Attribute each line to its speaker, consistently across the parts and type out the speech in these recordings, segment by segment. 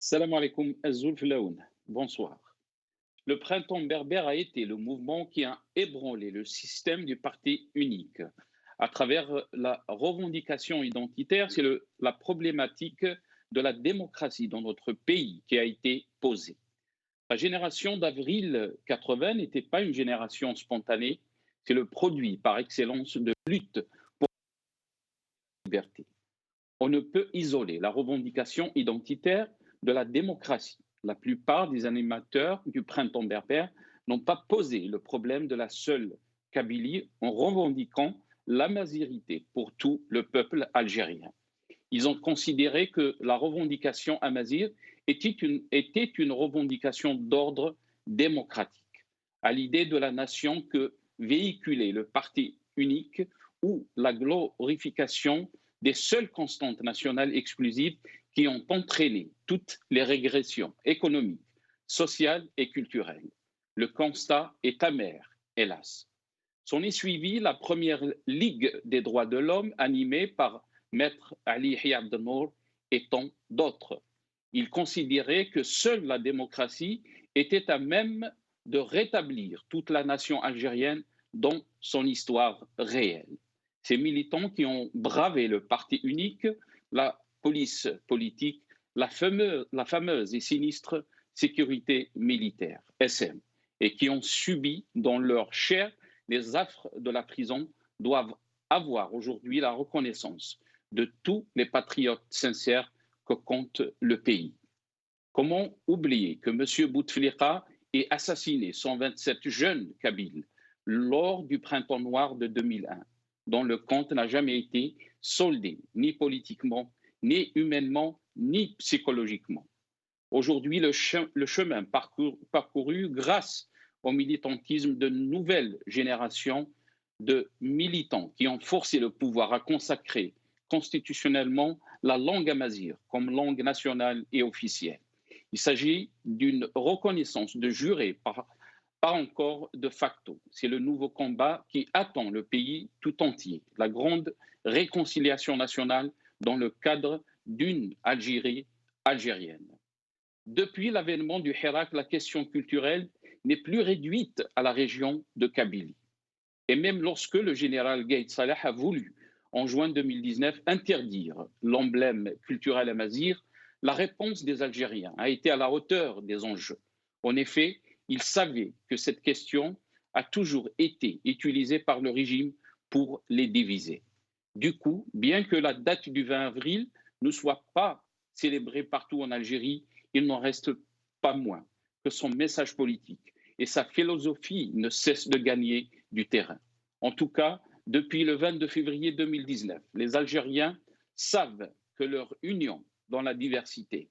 Speaker 1: Salam alaikum, Azul Filaoun. Bonsoir. Le printemps berbère a été le mouvement qui a ébranlé le système du parti unique. À travers la revendication identitaire, c'est la problématique de la démocratie dans notre pays qui a été posée. La génération d'avril 80 n'était pas une génération spontanée, c'est le produit par excellence de lutte pour la liberté. On ne peut isoler la revendication identitaire de la démocratie. La plupart des animateurs du printemps berbère n'ont pas posé le problème de la seule Kabylie en revendiquant la mazirité pour tout le peuple algérien. Ils ont considéré que la revendication amazigh était une revendication d'ordre démocratique, à l'idée de la nation que véhiculait le parti unique ou la glorification des seules constantes nationales exclusives qui ont entraîné toutes les régressions économiques, sociales et culturelles. Le constat est amer, hélas. S'en est suivie la première Ligue des droits de l'homme animée par Maître Ali Abdenour et tant d'autres. Il considérait que seule la démocratie était à même de rétablir toute la nation algérienne dans son histoire réelle. Ces militants qui ont bravé le parti unique, la police politique, la fameuse et sinistre sécurité militaire, SM, et qui ont subi dans leur chair les affres de la prison, doivent avoir aujourd'hui la reconnaissance de tous les patriotes sincères que compte le pays. Comment oublier que M. Bouteflika ait assassiné 127 jeunes Kabyles lors du printemps noir de 2001, dont le compte n'a jamais été soldé, ni politiquement, ni humainement, ni psychologiquement. Aujourd'hui, le chemin parcouru grâce au militantisme de nouvelles générations de militants qui ont forcé le pouvoir à consacrer constitutionnellement la langue amazigh comme langue nationale et officielle. Il s'agit d'une reconnaissance de juré, pas encore de facto. C'est le nouveau combat qui attend le pays tout entier, la grande réconciliation nationale dans le cadre d'une Algérie algérienne. Depuis l'avènement du Hirak, la question culturelle n'est plus réduite à la région de Kabylie. Et même lorsque le général Gaïd Salah a voulu, en juin 2019, interdire l'emblème culturel amazigh, la réponse des Algériens a été à la hauteur des enjeux. En effet, ils savaient que cette question a toujours été utilisée par le régime pour les diviser. Du coup, bien que la date du 20 avril ne soit pas célébrée partout en Algérie, il n'en reste pas moins que son message politique et sa philosophie ne cessent de gagner du terrain. En tout cas, depuis le 22 février 2019, les Algériens savent que leur union dans la diversité,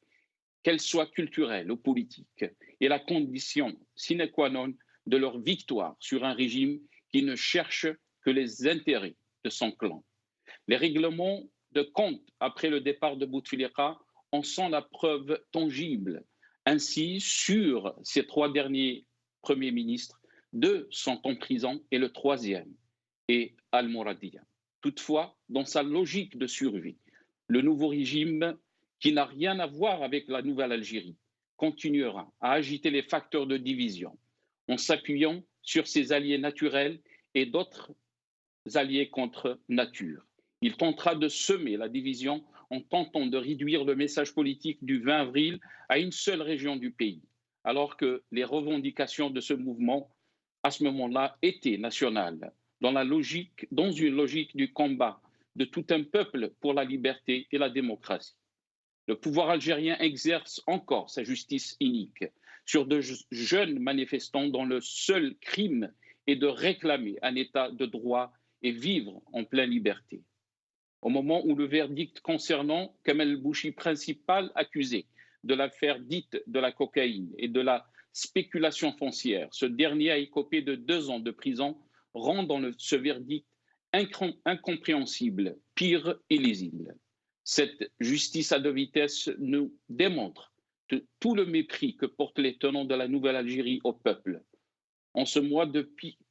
Speaker 1: qu'elle soit culturelle ou politique, est la condition sine qua non de leur victoire sur un régime qui ne cherche que les intérêts de son clan. Les règlements de compte après le départ de Bouteflika en sont la preuve tangible. Ainsi, sur ces trois derniers premiers ministres, deux sont en prison et le troisième est Al-Mouradia. Toutefois, dans sa logique de survie, le nouveau régime, qui n'a rien à voir avec la nouvelle Algérie, continuera à agiter les facteurs de division en s'appuyant sur ses alliés naturels et d'autres alliés contre nature. Il tentera de semer la division en tentant de réduire le message politique du 20 avril à une seule région du pays, alors que les revendications de ce mouvement, à ce moment-là, étaient nationales, dans une logique du combat de tout un peuple pour la liberté et la démocratie. Le pouvoir algérien exerce encore sa justice inique sur de jeunes manifestants dont le seul crime est de réclamer un état de droit et vivre en pleine liberté. Au moment où le verdict concernant Kamel Bouchi, principal accusé de l'affaire dite de la cocaïne et de la spéculation foncière, ce dernier a écopé de 2 ans de prison, rend ce verdict incompréhensible, pire, illisible. Cette justice à deux vitesses nous démontre tout le mépris que portent les tenants de la nouvelle Algérie au peuple. En ce mois de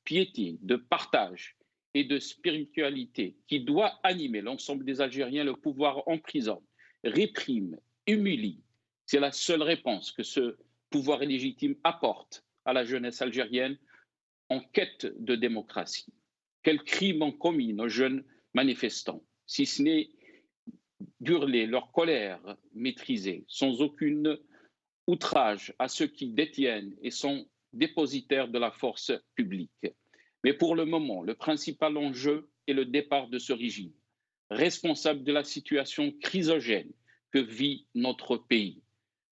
Speaker 1: piété, de partage et de spiritualité qui doit animer l'ensemble des Algériens, le pouvoir emprisonne, réprime, humilie C'est la seule réponse que ce pouvoir illégitime apporte à la jeunesse algérienne en quête de démocratie. Quels crimes ont commis nos jeunes manifestants, si ce n'est d'hurler leur colère maîtrisée, sans aucun outrage à ceux qui détiennent et sont dépositaires de la force publique. Mais pour le moment, le principal enjeu est le départ de ce régime, responsable de la situation chrysogène que vit notre pays.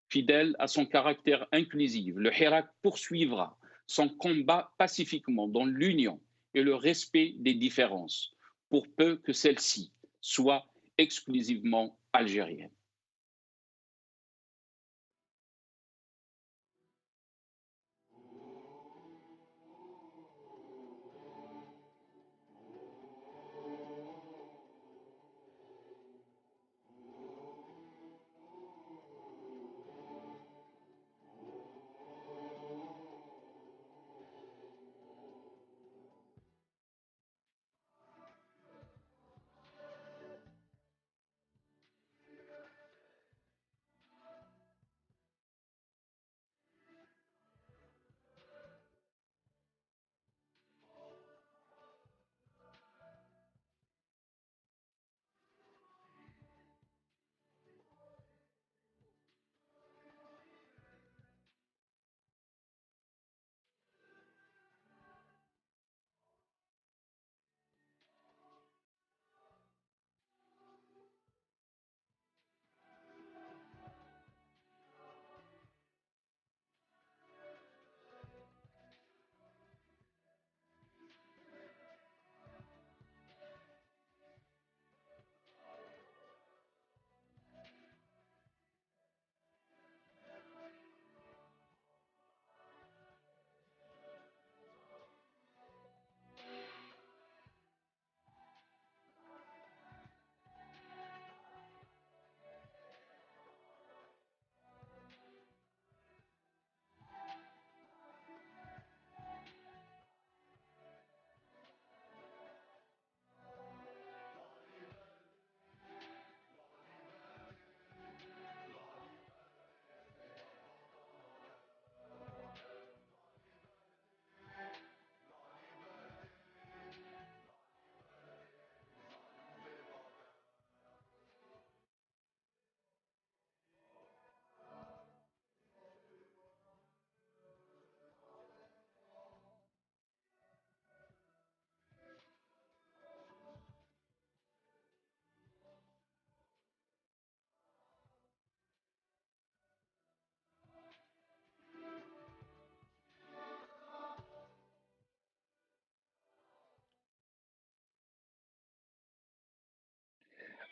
Speaker 1: Fidèle à son caractère inclusif, le Hirak poursuivra son combat pacifiquement dans l'union et le respect des différences, pour peu que celles-ci soient exclusivement algériennes.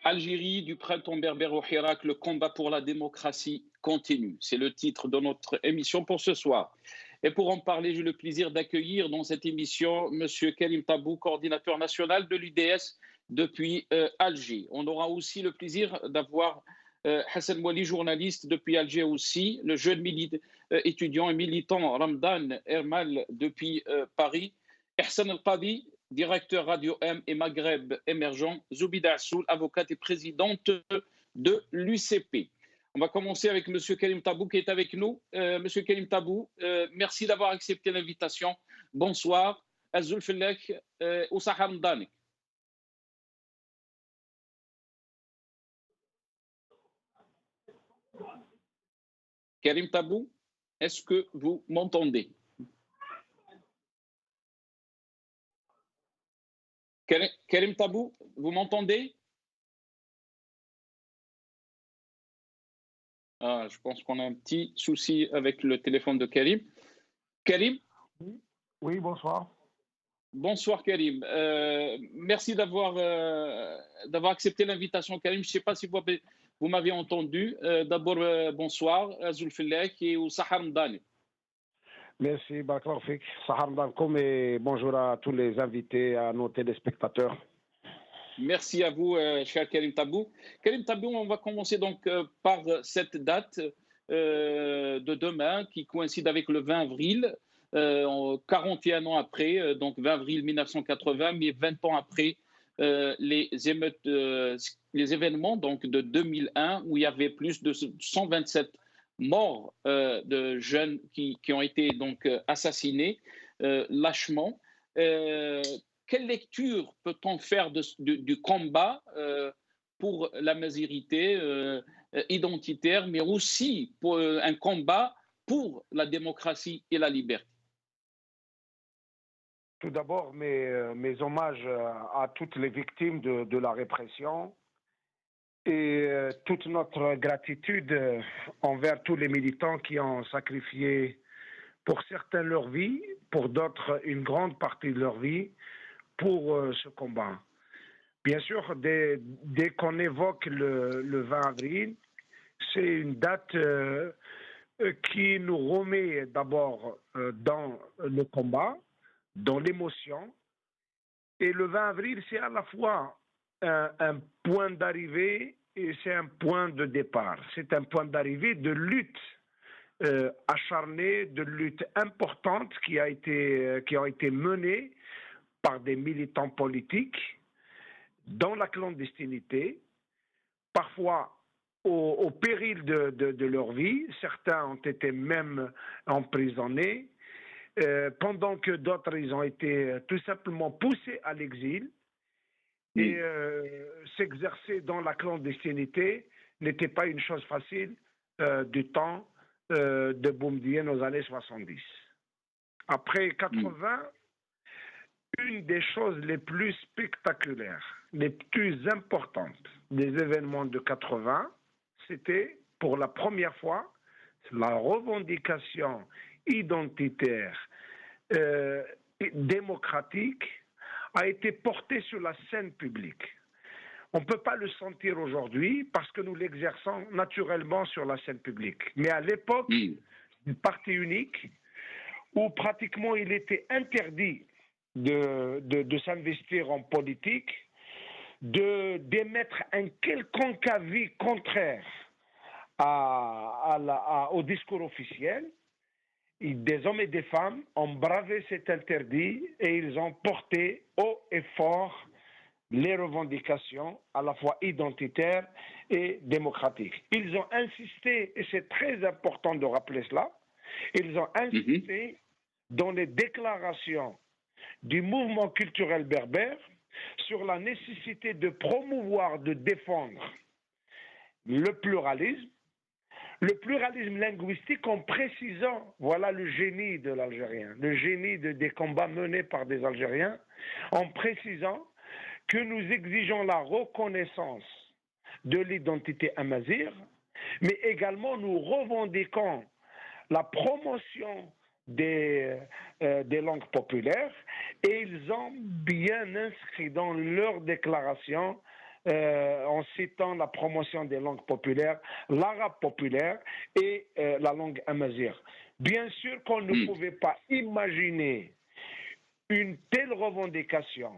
Speaker 1: Algérie, du printemps berbère au Hirak, le combat pour la démocratie continue. C'est le titre de notre émission pour ce soir. Et pour en parler, j'ai le plaisir d'accueillir dans cette émission M. Karim Tabou, coordinateur national de l'UDS depuis Alger. On aura aussi le plaisir d'avoir Hassan Mouali, journaliste depuis Alger aussi, le jeune étudiant et militant Ramdan Ermal depuis Paris, Ihsan El-Qadi, directeur Radio M et Maghreb émergent, Zoubida Assoul, avocate et présidente de l'UCP. On va commencer avec M. Karim Tabou qui est avec nous. Monsieur Karim Tabou, merci d'avoir accepté l'invitation. Bonsoir. Azul Fellek, Oussahar Mdanik. Karim Tabou, est-ce que vous m'entendez? Karim Tabou, vous m'entendez? Je pense qu'on a un petit souci avec le téléphone de Karim. Karim?
Speaker 2: Oui, bonsoir.
Speaker 1: Bonsoir Karim. Merci d'avoir accepté l'invitation Karim. Je ne sais pas si vous m'avez entendu. D'abord, bonsoir, Azul Fellek et Oussahar Mdani.
Speaker 2: Merci, Barakallahu Fik, Sahar Mdankoum, et bonjour à tous les invités, à nos téléspectateurs.
Speaker 1: Merci à vous, cher Karim Tabou. Karim Tabou, on va commencer donc par cette date de demain qui coïncide avec le 20 avril, 41 ans après, donc 20 avril 1980, mais 20 ans après les émeutes, les événements donc de 2001 où il y avait plus de 127 morts de jeunes qui ont été donc assassinés lâchement. Euh, Quelle lecture peut-on faire du combat pour la majorité identitaire, mais aussi pour un combat pour la démocratie et la liberté?
Speaker 2: Tout d'abord, mes hommages à toutes les victimes de la répression et toute notre gratitude envers tous les militants qui ont sacrifié pour certains leur vie, pour d'autres une grande partie de leur vie pour ce combat. Bien sûr, dès qu'on évoque le 20 avril, c'est une date qui nous remet d'abord dans le combat, dans l'émotion. Et le 20 avril, c'est à la fois un point d'arrivée et c'est un point de départ. C'est un point d'arrivée de lutte acharnée, de lutte importante qui ont été menées par des militants politiques dans la clandestinité, parfois au péril de leur vie. Certains ont été même emprisonnés, pendant que d'autres ils ont été tout simplement poussés à l'exil. Et s'exercer dans la clandestinité n'était pas une chose facile du temps de Boumedienne aux années 70. Après 80, une des choses les plus spectaculaires, les plus importantes des événements de 80, c'était pour la première fois la revendication identitaire démocratique a été portée sur la scène publique. On ne peut pas le sentir aujourd'hui parce que nous l'exerçons naturellement sur la scène publique. Mais à l'époque du parti unique, où pratiquement il était interdit de s'investir en politique, d'émettre un quelconque avis contraire au discours officiel, des hommes et des femmes ont bravé cet interdit et ils ont porté haut et fort les revendications à la fois identitaires et démocratiques. Ils ont insisté, et c'est très important de rappeler cela, ils ont insisté dans les déclarations du mouvement culturel berbère sur la nécessité de promouvoir, de défendre le pluralisme linguistique en précisant, voilà le génie de l'Algérien, le génie des combats menés par des Algériens, en précisant que nous exigeons la reconnaissance de l'identité amazigh, mais également nous revendiquons la promotion des langues populaires, et ils ont bien inscrit dans leur déclaration, en citant la promotion des langues populaires, l'arabe populaire et la langue amazigh. Bien sûr qu'on ne pouvait pas imaginer une telle revendication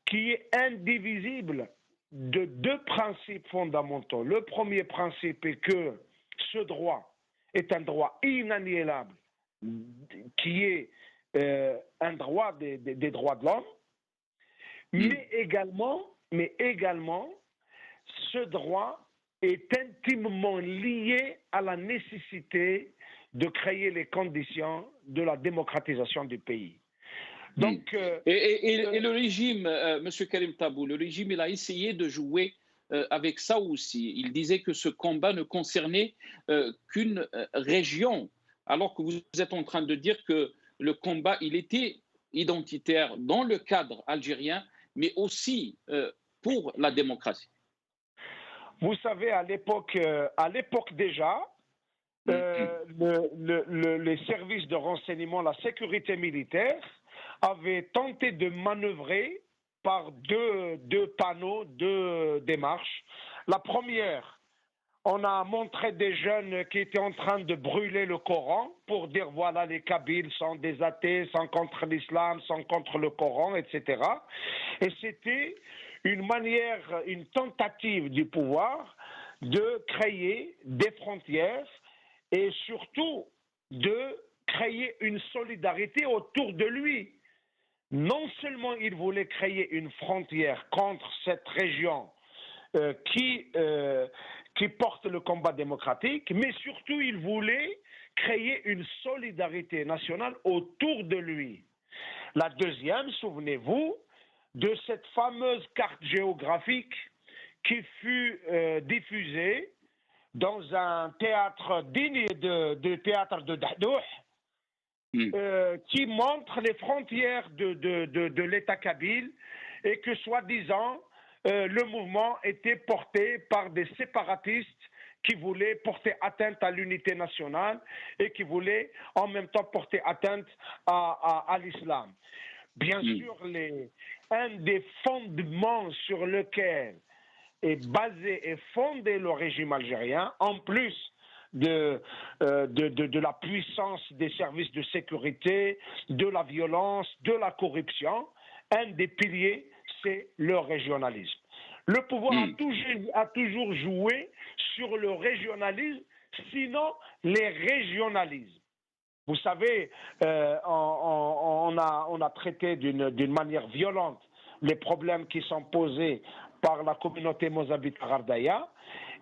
Speaker 2: qui est indivisible de deux principes fondamentaux. Le premier principe est que ce droit est un droit inaliénable, qui est un droit des droits de l'homme, mais également, ce droit est intimement lié à la nécessité de créer les conditions de la démocratisation du pays.
Speaker 1: Donc, et le régime, M. Karim Tabou, le régime, il a essayé de jouer avec ça aussi. Il disait que ce combat ne concernait qu'une région, alors que vous êtes en train de dire que le combat, il était identitaire dans le cadre algérien, mais aussi pour la démocratie.
Speaker 2: Vous savez, à l'époque déjà, les services de renseignement, la sécurité militaire, avait tenté de manœuvrer par deux panneaux, deux démarches. La première, on a montré des jeunes qui étaient en train de brûler le Coran pour dire voilà, les Kabyles sont des athées, sont contre l'islam, sont contre le Coran, etc. Et c'était une manière, une tentative du pouvoir de créer des frontières et surtout de créer une solidarité autour de lui. Non seulement il voulait créer une frontière contre cette région qui qui porte le combat démocratique, mais surtout il voulait créer une solidarité nationale autour de lui. La deuxième, souvenez-vous, de cette fameuse carte géographique qui fut diffusée dans un théâtre digne de théâtre de Dahdouh, qui montre les frontières de l'État kabyle et que, soi-disant, le mouvement était porté par des séparatistes qui voulaient porter atteinte à l'unité nationale et qui voulaient en même temps porter atteinte à l'islam. Bien sûr, un des fondements sur lequel est basé et fondé le régime algérien, en plus de la puissance des services de sécurité, de la violence, de la corruption, un des piliers, c'est le régionalisme. Le pouvoir a toujours joué sur le régionalisme, sinon les régionalismes. Vous savez, on a traité d'une manière violente les problèmes qui sont posés par la communauté mozabite à Ghardaïa.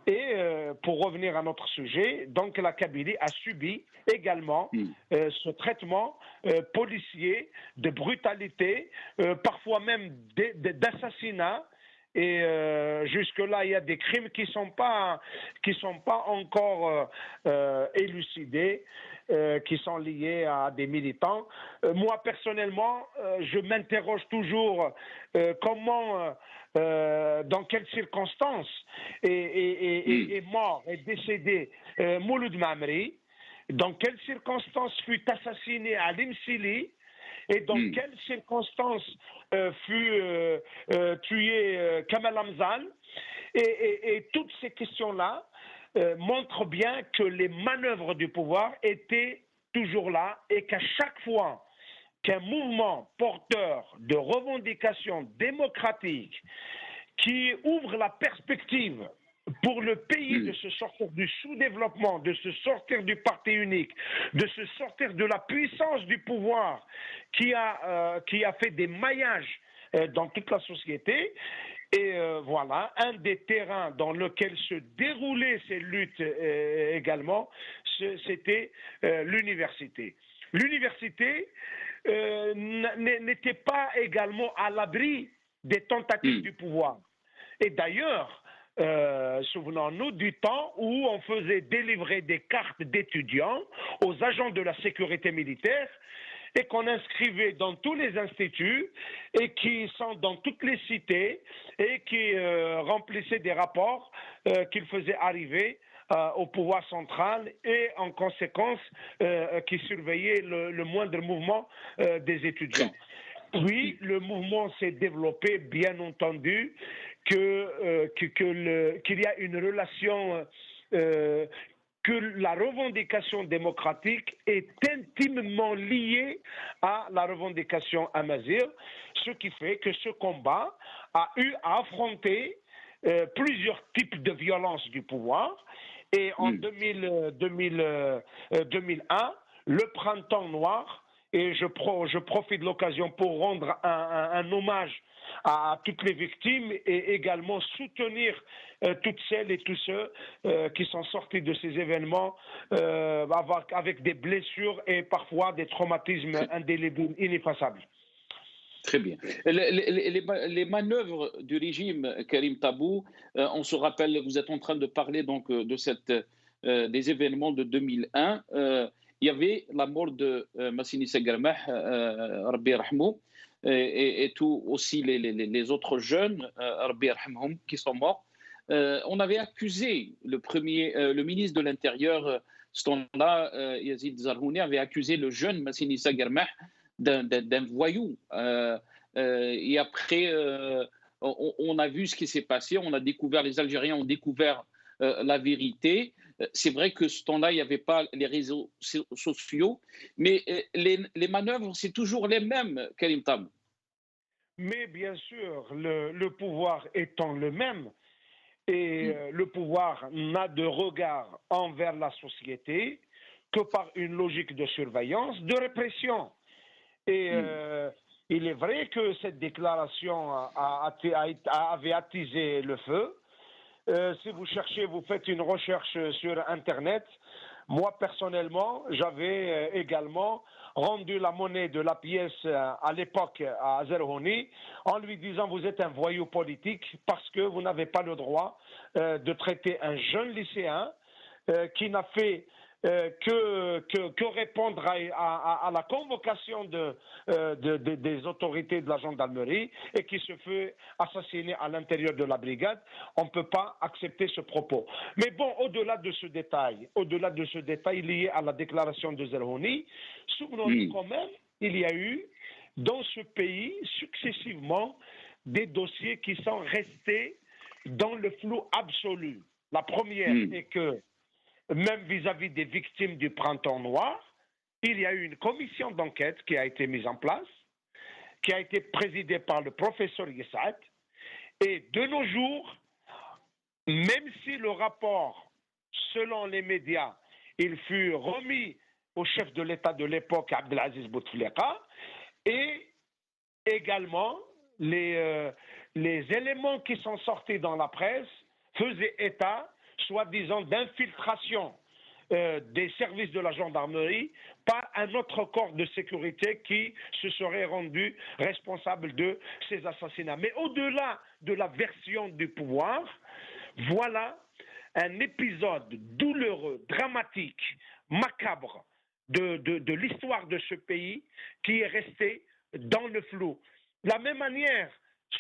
Speaker 2: Et pour revenir à notre sujet, donc la Kabylie a subi également ce traitement policier, de brutalité, parfois même d'assassinat. Et jusque-là, il y a des crimes qui sont pas encore élucidés, qui sont liés à des militants. Moi, personnellement, je m'interroge toujours comment, dans quelles circonstances est mort, est décédé Mouloud Mamri, dans quelles circonstances fut assassiné à Limsili, et dans quelles circonstances fut tué Kamal Hamzal. Et toutes ces questions-là montrent bien que les manœuvres du pouvoir étaient toujours là et qu'à chaque fois qu'un mouvement porteur de revendications démocratiques qui ouvre la perspective pour le pays de se sortir du sous-développement, de se sortir du parti unique, de se sortir de la puissance du pouvoir qui a fait des maillages dans toute la société. Et voilà, un des terrains dans lequel se déroulaient ces luttes également, c'était l'université. L'université n'était pas également à l'abri des tentatives du pouvoir. Et d'ailleurs, souvenons-nous du temps où on faisait délivrer des cartes d'étudiants aux agents de la sécurité militaire et qu'on inscrivait dans tous les instituts et qui sont dans toutes les cités et qui remplissaient des rapports qu'ils faisaient arriver au pouvoir central et en conséquence qui surveillaient le moindre mouvement des étudiants. Puis le mouvement s'est développé, bien entendu, qu'il y a une relation, que la revendication démocratique est intimement liée à la revendication amazigh, ce qui fait que ce combat a eu à affronter plusieurs types de violences du pouvoir. Et en 2001, le printemps noir, et je profite de l'occasion pour rendre un hommage à toutes les victimes et également soutenir toutes celles et tous ceux qui sont sortis de ces événements avec des blessures et parfois des traumatismes indélébiles, ineffaçables.
Speaker 1: Très bien. Les manœuvres du régime Karim Tabou, on se rappelle, vous êtes en train de parler donc des événements de 2001. Il y avait la mort de Massini Sagarmah, Rabbi Rahmou, et tout aussi les autres jeunes, Rabbi Rahmhoum, qui sont morts. On avait accusé le ministre de l'Intérieur, ce temps-là, Yazid Zarhouni, avait accusé le jeune Massini Sagarmah d'un voyou. Et après, on a vu ce qui s'est passé, les Algériens ont découvert la vérité. C'est vrai que ce temps-là, il n'y avait pas les réseaux sociaux, mais les manœuvres, c'est toujours les mêmes, Karim Tabou.
Speaker 2: Mais bien sûr, le pouvoir étant le même, et le pouvoir n'a de regard envers la société que par une logique de surveillance, de répression. Et il est vrai que cette déclaration avait attisé le feu, Si vous cherchez, vous faites une recherche sur Internet. Moi, personnellement, j'avais également rendu la monnaie de la pièce à l'époque à Zerhouni en lui disant vous êtes un voyou politique parce que vous n'avez pas le droit de traiter un jeune lycéen qui n'a fait que répondre à la convocation des autorités de la gendarmerie et qui se fait assassiner à l'intérieur de la brigade. On ne peut pas accepter ce propos. Mais bon, au-delà de ce détail lié à la déclaration de Zerhouni, souvenons-nous quand même, il y a eu dans ce pays successivement des dossiers qui sont restés dans le flou absolu. La première est que même vis-à-vis des victimes du printemps noir, il y a eu une commission d'enquête qui a été mise en place, qui a été présidée par le professeur Yessat. Et de nos jours, même si le rapport, selon les médias, il fut remis au chef de l'État de l'époque, Abdelaziz Bouteflika, et également les éléments qui sont sortis dans la presse faisaient état soi-disant d'infiltration des services de la gendarmerie par un autre corps de sécurité qui se serait rendu responsable de ces assassinats. Mais au-delà de la version du pouvoir, voilà un épisode douloureux, dramatique, macabre de l'histoire de ce pays qui est resté dans le flou. De la même manière,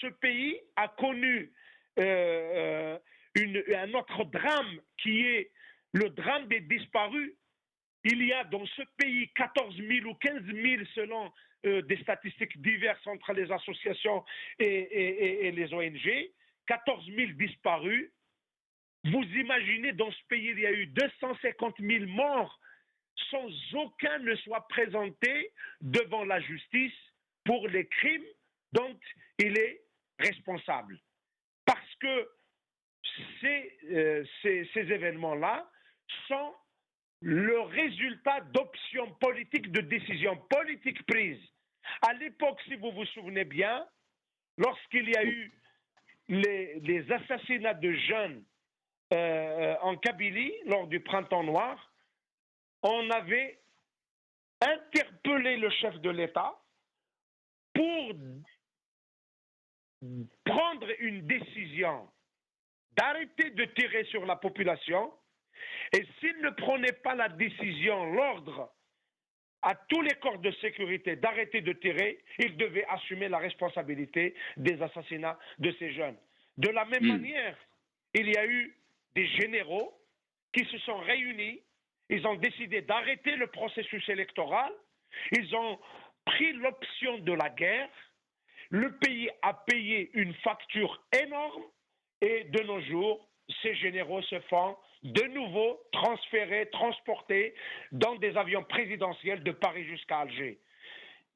Speaker 2: ce pays a connu un autre drame qui est le drame des disparus. Il y a dans ce pays 14 000 ou 15 000 selon des statistiques diverses entre les associations et les ONG, 14 000 disparus. Vous imaginez, dans ce pays, il y a eu 250 000 morts sans aucun ne soit présenté devant la justice pour les crimes dont il est responsable. Parce que ces événements-là sont le résultat d'options politiques, de décisions politiques prises. À l'époque, si vous vous souvenez bien, lorsqu'il y a eu les assassinats de jeunes en Kabylie lors du Printemps noir, on avait interpellé le chef de l'État pour prendre une décision d'arrêter de tirer sur la population, et s'il ne prenait pas la décision, l'ordre à tous les corps de sécurité d'arrêter de tirer, il devait assumer la responsabilité des assassinats de ces jeunes. De la même manière, il y a eu des généraux qui se sont réunis, ils ont décidé d'arrêter le processus électoral, ils ont pris l'option de la guerre, le pays a payé une facture énorme et de nos jours, ces généraux se font de nouveau transférés, transportés dans des avions présidentiels de Paris jusqu'à Alger.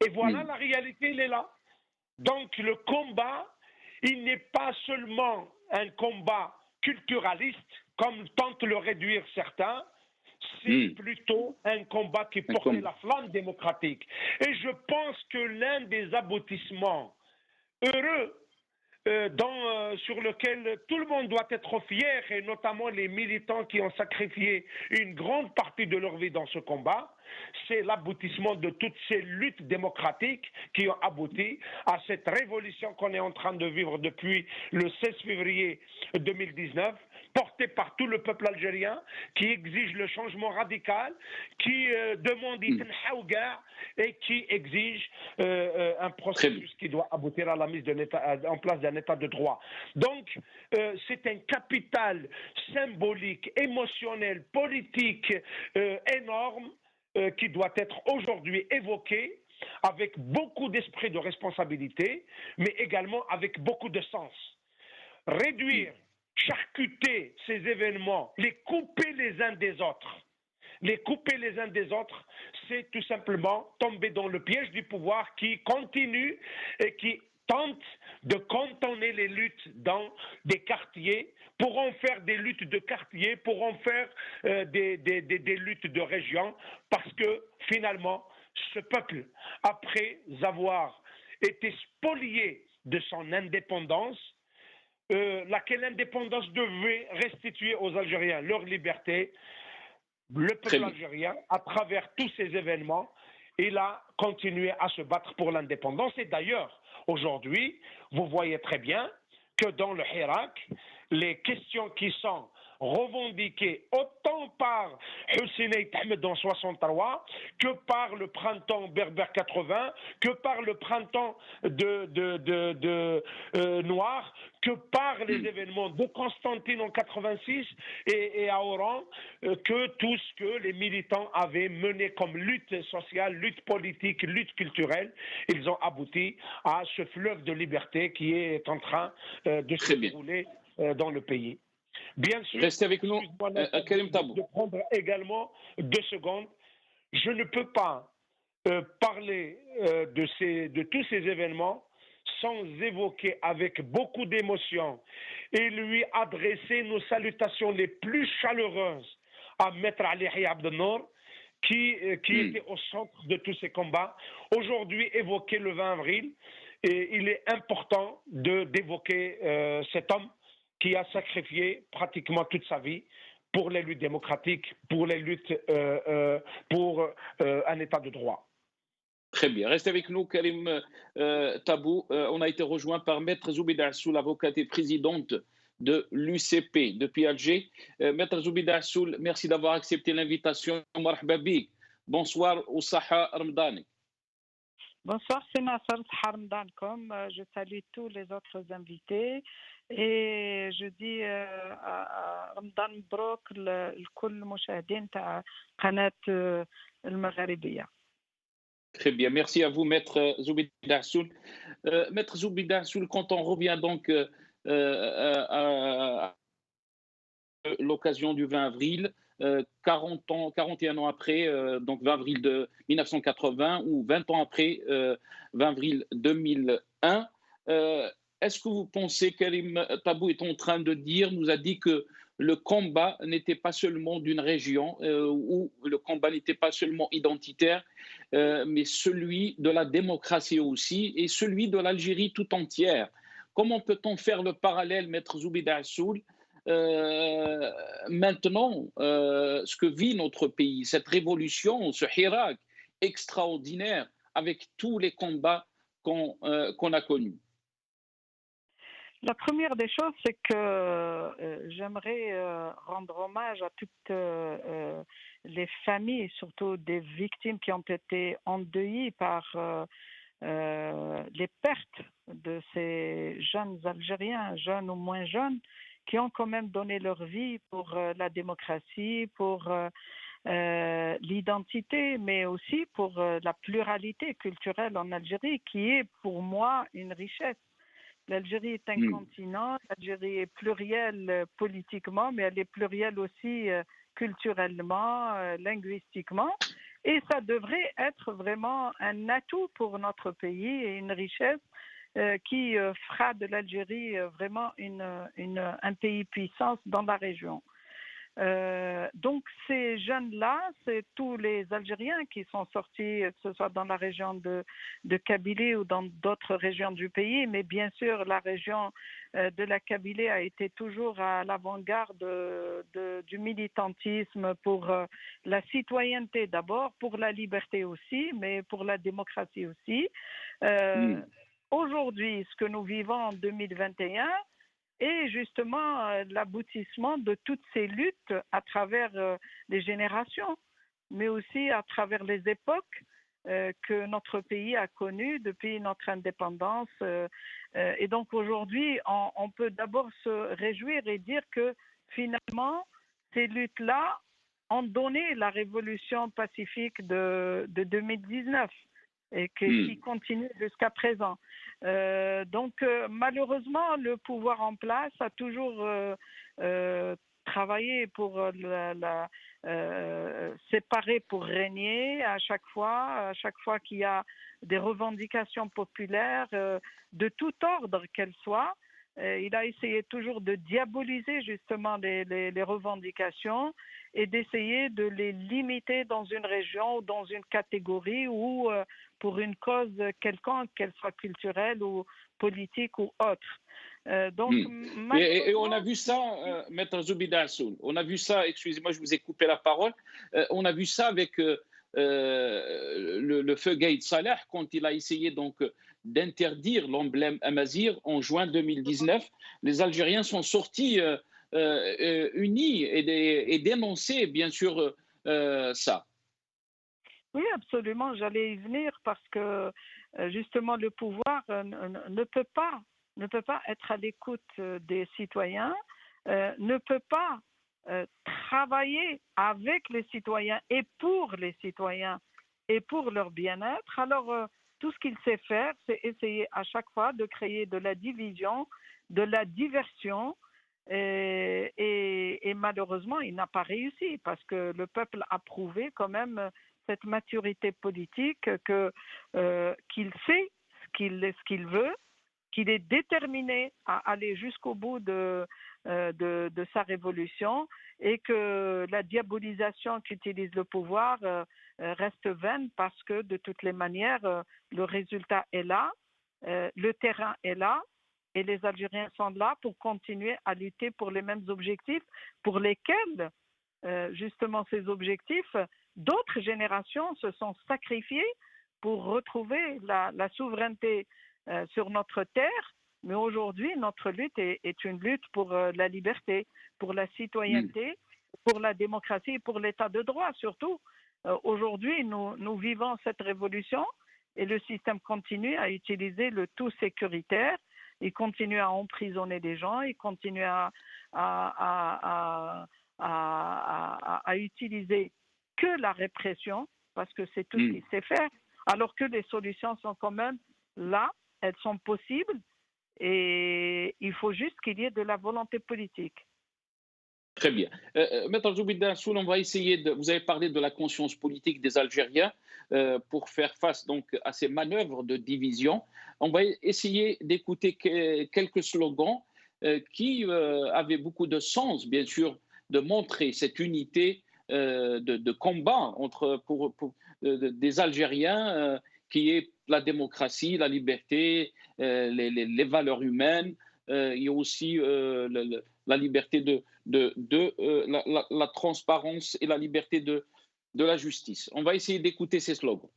Speaker 2: Et voilà, la réalité, elle est là. Donc le combat, il n'est pas seulement un combat culturaliste, comme tentent le réduire certains, c'est plutôt un combat qui portait la flamme démocratique. Et je pense que l'un des aboutissements heureux sur lequel tout le monde doit être fier, et notamment les militants qui ont sacrifié une grande partie de leur vie dans ce combat, c'est l'aboutissement de toutes ces luttes démocratiques qui ont abouti à cette révolution qu'on est en train de vivre depuis le 16 février 2019, portée par tout le peuple algérien, qui exige le changement radical, qui demande et qui exige un processus qui doit aboutir à la mise en place d'un état de droit. Donc, c'est un capital symbolique, émotionnel, politique énorme qui doit être aujourd'hui évoqué avec beaucoup d'esprit de responsabilité, mais également avec beaucoup de sens. Réduire, charcuter ces événements, les couper les uns des autres, c'est tout simplement tomber dans le piège du pouvoir qui continue et qui tente de cantonner les luttes dans des quartiers pour en faire des luttes de quartier, pour en faire des luttes de région, parce que finalement, ce peuple, après avoir été spolié de son indépendance, laquelle l'indépendance devait restituer aux Algériens leur liberté, le
Speaker 1: Très
Speaker 2: peuple
Speaker 1: bien.
Speaker 2: algérien, à travers tous ces événements, il a continué à se battre pour l'indépendance. Et d'ailleurs, aujourd'hui, vous voyez très bien que dans le Hirak, les questions qui sont revendiquées autant par Hussein Ahmed en 63 que par le printemps berbère 80, que par le printemps noir, que par les événements de Constantine en 86 et à Oran, que tout ce que les militants avaient mené comme lutte sociale, lutte politique, lutte culturelle, ils ont abouti à ce fleuve de liberté qui est en train de se
Speaker 1: Très bien.
Speaker 2: dérouler dans le pays. Bien sûr,
Speaker 1: Restez avec nous,
Speaker 2: excuse-moi
Speaker 1: Karim Tabou.
Speaker 2: de prendre également 2 secondes. Je ne peux pas parler de tous ces événements sans évoquer avec beaucoup d'émotion et lui adresser nos salutations les plus chaleureuses à Maître Ali Abdel Nour, qui était au centre de tous ces combats. Aujourd'hui, évoqué le 20 avril, et il est important d'évoquer cet homme qui a sacrifié pratiquement toute sa vie pour les luttes démocratiques, pour les luttes pour un État de droit.
Speaker 1: Très bien. Restez avec nous, Karim Tabou. On a été rejoint par Maître Zoubida Assoul, avocate et présidente de l'UCP depuis Alger. Maître Zoubida Assoul, merci d'avoir accepté l'invitation. Marhaba bik. Bonsoir au Saha Ramdani.
Speaker 3: Bonsoir, c'est Nasser Harmdankom. Je salue tous les autres invités et je dis رمضان مبروك لكل المشاهدين تاع قناة المغاربية.
Speaker 1: Très bien, merci à vous, Maître Zoubida Assoul. Maître Zoubida Assoul, quand on revient donc à l'occasion du 20 avril, 41 ans après, donc 20 avril de 1980 ou 20 ans après, 20 avril 2001, est-ce que vous pensez, Karim Tabou est en train de dire, nous a dit que le combat n'était pas seulement d'une région, ou le combat n'était pas seulement identitaire, mais celui de la démocratie aussi, et celui de l'Algérie tout entière. Comment peut-on faire le parallèle, Maître Zoubida Assoul, maintenant, ce que vit notre pays, cette révolution, ce Hirak extraordinaire, avec tous les combats qu'on a connus?
Speaker 3: La première des choses, c'est que j'aimerais rendre hommage à toutes les familles, surtout des victimes qui ont été endeuillées par les pertes de ces jeunes Algériens, jeunes ou moins jeunes, qui ont quand même donné leur vie pour la démocratie, pour l'identité, mais aussi pour la pluralité culturelle en Algérie, qui est pour moi une richesse. L'Algérie est un continent, l'Algérie est plurielle politiquement, mais elle est plurielle aussi culturellement, linguistiquement. Et ça devrait être vraiment un atout pour notre pays et une richesse qui fera de l'Algérie vraiment un pays puissance dans la région. Donc ces jeunes-là, c'est tous les Algériens qui sont sortis, que ce soit dans la région de Kabylie ou dans d'autres régions du pays, mais bien sûr la région de la Kabylie a été toujours à l'avant-garde du militantisme pour la citoyenneté d'abord, pour la liberté aussi, mais pour la démocratie aussi. Aujourd'hui, ce que nous vivons en 2021, et justement l'aboutissement de toutes ces luttes à travers les générations, mais aussi à travers les époques que notre pays a connues depuis notre indépendance. Et donc aujourd'hui, on peut d'abord se réjouir et dire que finalement, ces luttes-là ont donné la révolution pacifique de 2019 et qui continue jusqu'à présent. Donc malheureusement, le pouvoir en place a toujours travaillé pour séparer pour régner à chaque fois qu'il y a des revendications populaires de tout ordre qu'elles soient. Il a essayé toujours de diaboliser justement les revendications et d'essayer de les limiter dans une région ou dans une catégorie ou pour une cause quelconque, qu'elle soit culturelle ou politique ou autre. Donc,
Speaker 1: Et on a vu ça, Maître Zoubida Assoul, on a vu ça, excusez-moi, je vous ai coupé la parole, on a vu ça avec le feu Gaïd Salah quand il a essayé donc d'interdire l'emblème Amazir en juin 2019. Les Algériens sont sortis unis et dénonçaient bien sûr ça.
Speaker 3: Oui, absolument, j'allais y venir parce que justement le pouvoir ne peut pas être à l'écoute des citoyens, ne peut pas travailler avec les citoyens et pour les citoyens et pour leur bien-être. Alors, tout ce qu'il sait faire, c'est essayer à chaque fois de créer de la division, de la diversion. Et malheureusement, il n'a pas réussi parce que le peuple a prouvé quand même cette maturité politique qu'il sait ce qu'il veut, qu'il est déterminé à aller jusqu'au bout de sa révolution et que la diabolisation qu'utilise le pouvoir reste vaine parce que de toutes les manières, le résultat est là, le terrain est là et les Algériens sont là pour continuer à lutter pour les mêmes objectifs pour lesquels justement ces objectifs, d'autres générations se sont sacrifiées pour retrouver la souveraineté sur notre terre. Mais aujourd'hui, notre lutte est une lutte pour la liberté, pour la citoyenneté, pour la démocratie et pour l'état de droit surtout. Aujourd'hui, nous vivons cette révolution et le système continue à utiliser le tout sécuritaire. Il continue à emprisonner des gens, il continue à utiliser que la répression, parce que c'est tout ce qu'il sait faire, alors que les solutions sont quand même là, elles sont possibles, et il faut juste qu'il y ait de la volonté politique.
Speaker 1: Très bien. Maître Zoubida Assoul, on va essayer de. Vous avez parlé de la conscience politique des Algériens pour faire face donc à ces manœuvres de division. On va essayer d'écouter quelques slogans qui avaient beaucoup de sens, bien sûr, de montrer cette unité de combat des Algériens qui est la démocratie, la liberté, les valeurs humaines. Il y a aussi la liberté la transparence et la liberté de la justice. On va essayer d'écouter ces slogans.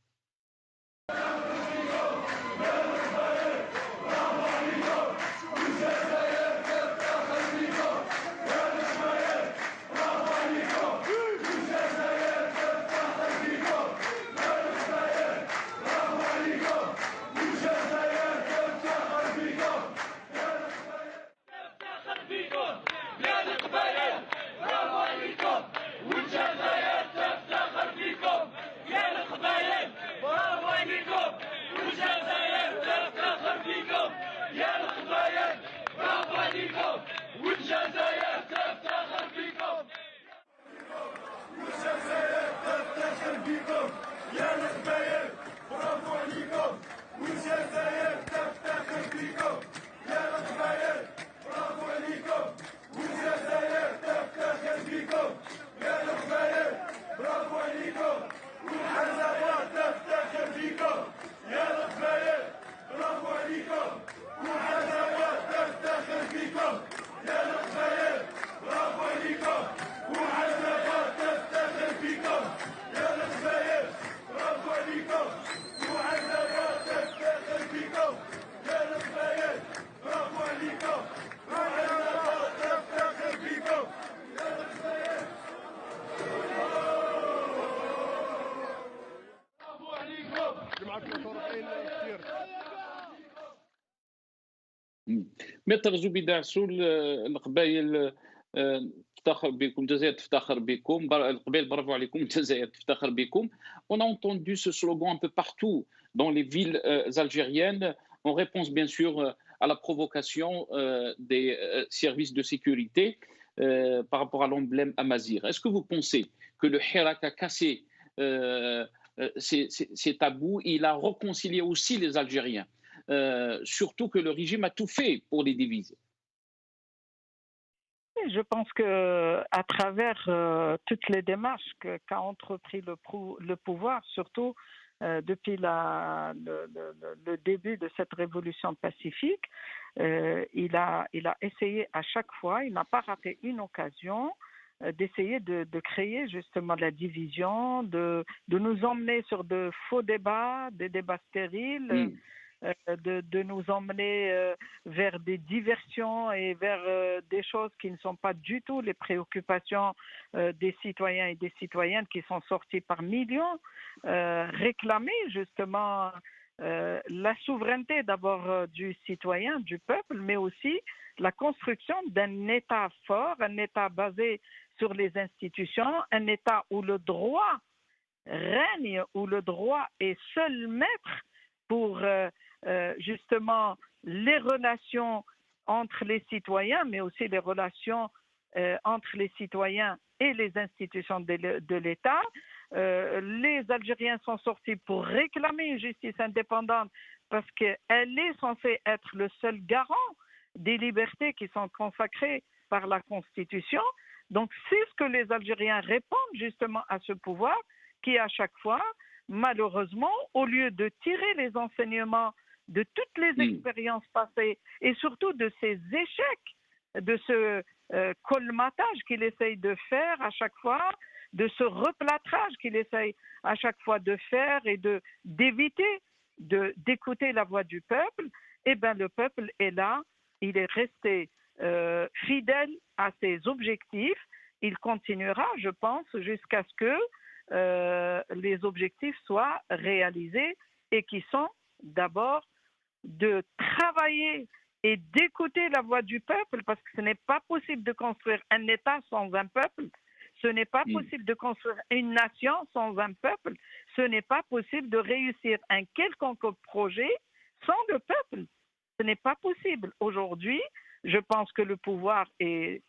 Speaker 1: متر زبيدة عسول القبائل تفتخر بكم الجزائر تفتخر بكم القبائل برافو عليكم الجزائر تفتخر بكم. On a entendu ce slogan un peu partout dans les villes algériennes en réponse bien sûr à la provocation des services de sécurité par rapport à l'emblème Amazir. Est-ce que vous pensez que le Hirak a cassé ces tabous et il a réconcilié aussi les Algériens? Surtout que le régime a tout fait pour les diviser.
Speaker 3: Je pense qu'à travers toutes les démarches qu'a entrepris le pouvoir, surtout depuis le début de cette révolution pacifique. Il a essayé à chaque fois, il n'a pas raté une occasion d'essayer de créer justement de la division, de nous emmener sur de faux débats, des débats stériles, de nous emmener vers des diversions et vers des choses qui ne sont pas du tout les préoccupations des citoyens et des citoyennes qui sont sortis par millions, réclamer justement la souveraineté d'abord du citoyen, du peuple, mais aussi la construction d'un État fort, un État basé sur les institutions, un État où le droit règne, où le droit est seul maître pour justement les relations entre les citoyens, mais aussi les relations entre les citoyens et les institutions de l'État. Les Algériens sont sortis pour réclamer une justice indépendante parce qu'elle est censée être le seul garant des libertés qui sont consacrées par la Constitution. Donc, c'est ce que les Algériens répondent justement à ce pouvoir qui, à chaque fois, malheureusement, au lieu de tirer les enseignements de toutes les expériences passées et surtout de ces échecs, de ce colmatage qu'il essaye de faire à chaque fois, de ce replâtrage qu'il essaye à chaque fois de faire et d'éviter d'écouter la voix du peuple, eh bien le peuple est là, il est resté fidèle à ses objectifs, il continuera, je pense, jusqu'à ce que les objectifs soient réalisés et qui sont d'abord de travailler et d'écouter la voix du peuple, parce que ce n'est pas possible de construire un État sans un peuple, ce n'est pas possible de construire une nation sans un peuple, ce n'est pas possible de réussir un quelconque projet sans le peuple. Ce n'est pas possible. Aujourd'hui, je pense que le pouvoir est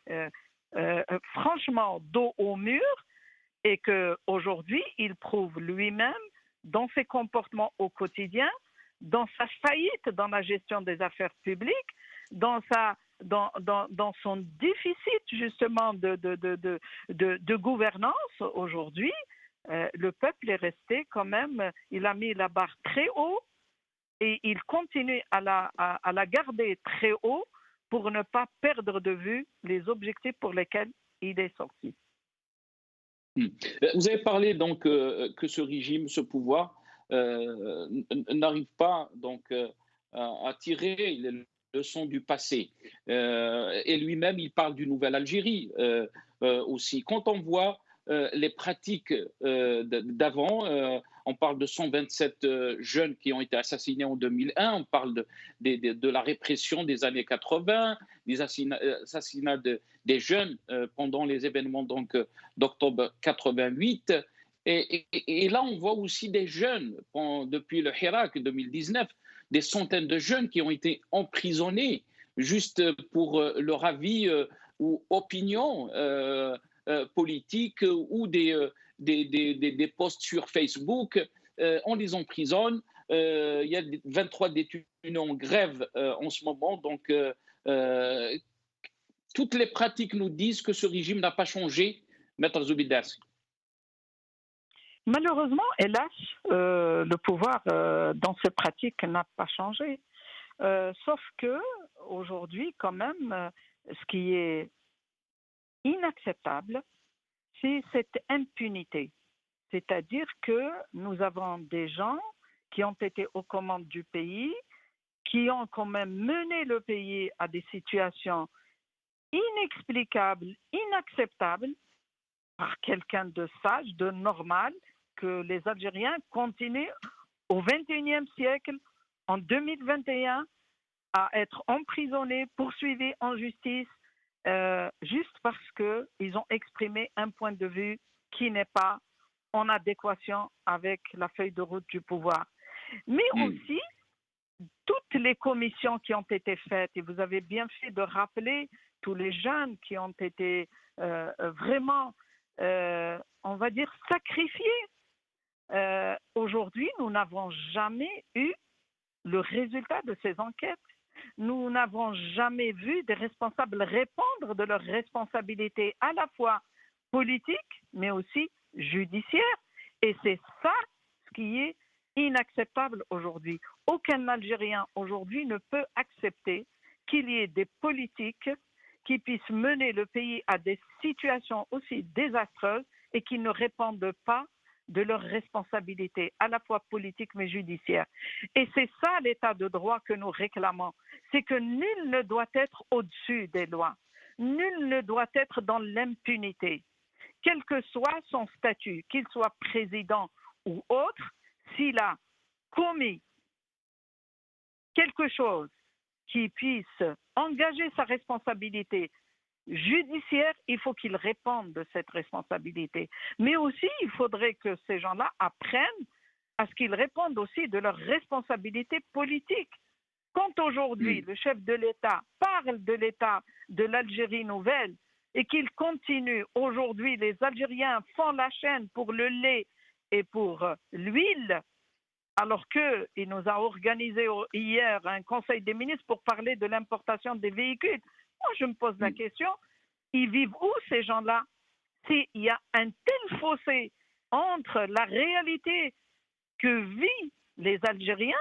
Speaker 3: franchement dos au mur et qu'aujourd'hui, il prouve lui-même dans ses comportements au quotidien, dans sa faillite dans la gestion des affaires publiques, dans son déficit justement de gouvernance aujourd'hui, le peuple est resté quand même, il a mis la barre très haut et il continue à la garder très haut pour ne pas perdre de vue les objectifs pour lesquels il est sorti.
Speaker 1: Vous avez parlé donc que ce régime, ce pouvoir n'arrive pas donc à tirer les leçons du passé. Et lui-même, il parle d'une nouvelle Algérie aussi. Quand on voit les pratiques d'avant, on parle de 127 jeunes qui ont été assassinés en 2001, on parle de la répression des années 80, des assassinats des jeunes pendant les événements d'octobre 88. Et là, on voit aussi des jeunes, depuis le Hirak 2019, des centaines de jeunes qui ont été emprisonnés juste pour leur avis ou opinion politique ou des posts sur Facebook. On les emprisonne. Il y a 23 détenus en grève en ce moment. Donc, toutes les pratiques nous disent que ce régime n'a pas changé, Maître Zoubidarsi.
Speaker 3: Malheureusement, hélas, le pouvoir dans ses pratiques n'a pas changé. Sauf que aujourd'hui, quand même, ce qui est inacceptable, c'est cette impunité. C'est-à-dire que nous avons des gens qui ont été aux commandes du pays, qui ont quand même mené le pays à des situations inexplicables, inacceptables, par quelqu'un de sage, de normal, que les Algériens continuent au XXIe siècle, en 2021, à être emprisonnés, poursuivis en justice, juste parce qu'ils ont exprimé un point de vue qui n'est pas en adéquation avec la feuille de route du pouvoir. Mais aussi, toutes les commissions qui ont été faites, et vous avez bien fait de rappeler tous les jeunes qui ont été vraiment, on va dire, sacrifiés. Aujourd'hui, nous n'avons jamais eu le résultat de ces enquêtes. Nous n'avons jamais vu des responsables répondre de leurs responsabilités à la fois politiques, mais aussi judiciaires. Et c'est ça ce qui est inacceptable aujourd'hui. Aucun Algérien aujourd'hui ne peut accepter qu'il y ait des politiques qui puissent mener le pays à des situations aussi désastreuses et qui ne répondent pas de leurs responsabilités, à la fois politiques mais judiciaires. Et c'est ça l'état de droit que nous réclamons. C'est que nul ne doit être au-dessus des lois. Nul ne doit être dans l'impunité. Quel que soit son statut, qu'il soit président ou autre, s'il a commis quelque chose qui puisse engager sa responsabilité judiciaire, il faut qu'il réponde de cette responsabilité. Mais aussi, il faudrait que ces gens-là apprennent à ce qu'ils répondent aussi de leur responsabilité politique. Quand aujourd'hui le chef de l'État parle de l'État de l'Algérie nouvelle et qu'il continue, aujourd'hui les Algériens font la chaîne pour le lait et pour l'huile, alors qu'il nous a organisé hier un conseil des ministres pour parler de l'importation des véhicules. Moi, je me pose la question, ils vivent où ces gens-là? S'il y a un tel fossé entre la réalité que vivent les Algériens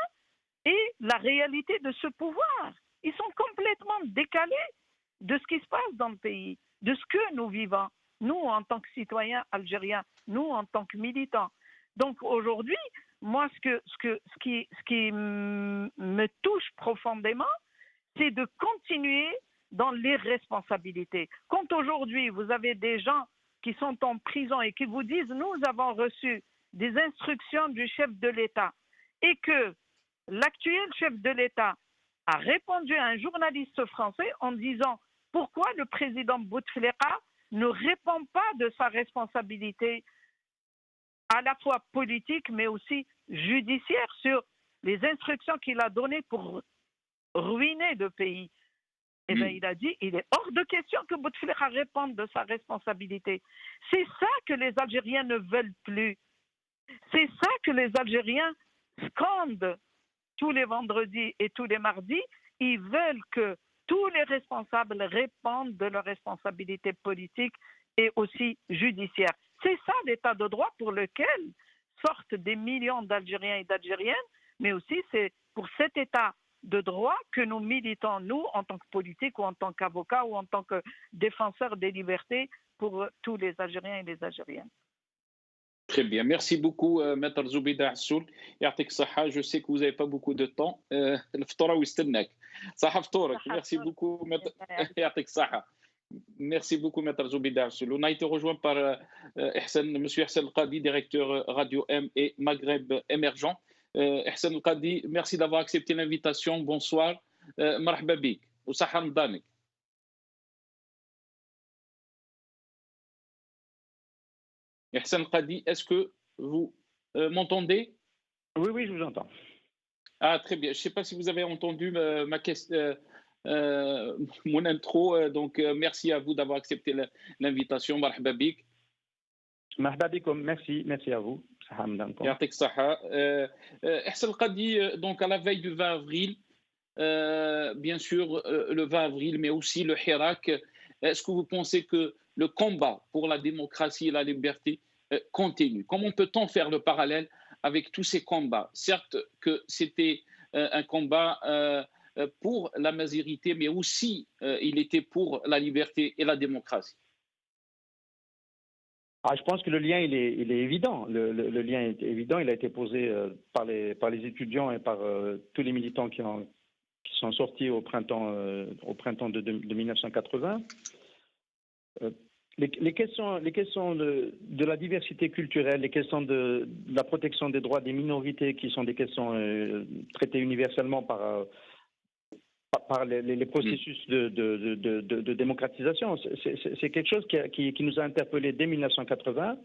Speaker 3: et la réalité de ce pouvoir. Ils sont complètement décalés de ce qui se passe dans le pays, de ce que nous vivons, nous en tant que citoyens algériens, nous en tant que militants. Donc aujourd'hui, moi, ce qui me touche profondément, c'est de continuer dans l'irresponsabilité. Quand aujourd'hui, vous avez des gens qui sont en prison et qui vous disent « nous avons reçu des instructions du chef de l'État » et que l'actuel chef de l'État a répondu à un journaliste français en disant « pourquoi le président Bouteflika ne répond pas de sa responsabilité à la fois politique mais aussi judiciaire sur les instructions qu'il a données pour ruiner le pays ». Eh bien, il a dit, il est hors de question que Bouteflika réponde de sa responsabilité. C'est ça que les Algériens ne veulent plus. C'est ça que les Algériens scandent tous les vendredis et tous les mardis. Ils veulent que tous les responsables répondent de leurs responsabilités politiques et aussi judiciaires. C'est ça l'état de droit pour lequel sortent des millions d'Algériens et d'Algériennes, mais aussi c'est pour cet état de droit que nous militons, nous, en tant que politiques ou en tant qu'avocats ou en tant que défenseurs des libertés pour tous les Algériens et les Algériennes.
Speaker 1: Très bien. Merci beaucoup, Maître Zoubida Assoul. يعطيك الصحة. Je sais que vous n'avez pas beaucoup de temps. الفطورة ويستناك. صحة فطورك. Merci beaucoup, Maître. يعطيك الصحة. Merci beaucoup, Maître Zoubida Assoul. On a été rejoint par Monsieur Ihsan El-Qadi, directeur Radio M et Maghreb Émergent. Ihsan El-Qadi, merci d'avoir accepté l'invitation. Bonsoir. مرحبا بك وصحة رمضانك. Ihsan El-Qadi, est-ce que vous m'entendez?
Speaker 4: Oui, oui, je vous entends.
Speaker 1: Ah, très bien. Je ne sais pas si vous avez entendu ma question, mon intro. Donc, merci à vous d'avoir accepté l'invitation. مرحبا بك.
Speaker 4: مرحبا بكم. Merci à vous.
Speaker 1: يعطيك الصحة. Ihsan El-Qadi, donc à la veille du 20 avril, bien sûr, le 20 avril, mais aussi le Hirak, est-ce que vous pensez que le combat pour la démocratie et la liberté continue? Comment peut-on faire le parallèle avec tous ces combats? Certes que c'était un combat pour la majorité, mais aussi il était pour la liberté et la démocratie.
Speaker 4: Je pense que le lien, il est évident. Le lien est évident. Il a été posé par les étudiants et par tous les militants qui sont sortis au printemps de 1980. Les questions de la diversité culturelle, les questions de la protection des droits des minorités, qui sont des questions traitées universellement par les processus de démocratisation, c'est quelque chose qui nous a interpellés dès 1980.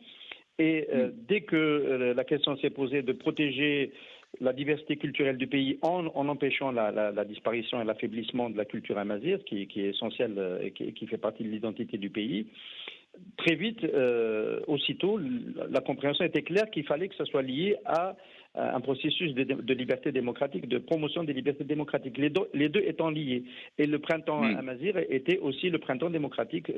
Speaker 4: Et dès que la question s'est posée de protéger la diversité culturelle du pays en empêchant la disparition et l'affaiblissement de la culture amazigh, qui est essentielle et qui fait partie de l'identité du pays, très vite, aussitôt, la compréhension était claire qu'il fallait que ça soit lié à un processus de liberté démocratique, de promotion des libertés démocratiques, les deux étant liés. Et le printemps amazigh était aussi le printemps démocratique.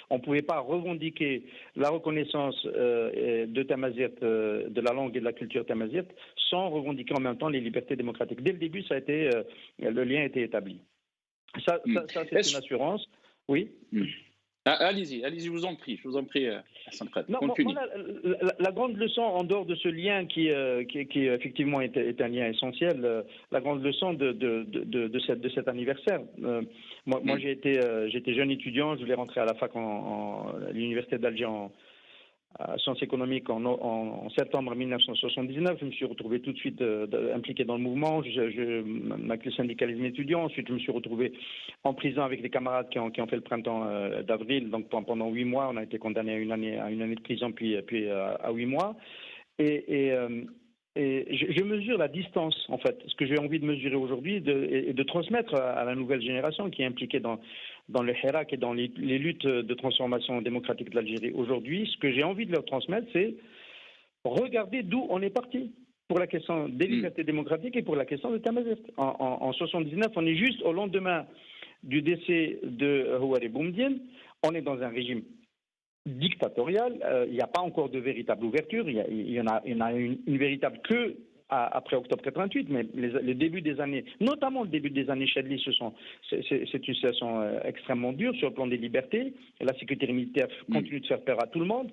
Speaker 4: On ne pouvait pas revendiquer la reconnaissance de Tamazight, de la langue et de la culture tamazight, sans revendiquer en même temps les libertés démocratiques. Dès le début, le lien était établi. Ça c'est une assurance. Oui.
Speaker 1: Allez-y, je vous en prie, Hassan Khaled.
Speaker 4: Non, moi, la grande leçon, en dehors de ce lien qui effectivement est un lien essentiel, la grande leçon de cet anniversaire. Moi j'étais jeune étudiant, je voulais rentrer à la fac à l'université d'Alger en sciences économiques en septembre 1979. Je me suis retrouvé tout de suite impliqué dans le mouvement, avec le syndicalisme étudiant. Ensuite, je me suis retrouvé en prison avec les camarades qui ont fait le printemps d'avril. Donc pendant 8 mois, on a été condamné à une année de prison, puis à 8 mois. Et je mesure la distance, en fait. Ce que j'ai envie de mesurer aujourd'hui et de transmettre à la nouvelle génération qui est impliquée dans le Hirak et dans les luttes de transformation démocratique de l'Algérie aujourd'hui, ce que j'ai envie de leur transmettre, c'est regarder d'où on est parti pour la question des libertés démocratiques et pour la question de Tamazight. En 79, on est juste au lendemain du décès de Houari Boumediene. On est dans un régime dictatorial. Il n'y a pas encore de véritable ouverture. Il y en a une véritable que après octobre 88, mais le début des années, notamment le début des années Chadli, c'est une situation extrêmement dure sur le plan des libertés. La sécurité militaire continue de faire peur à tout le monde.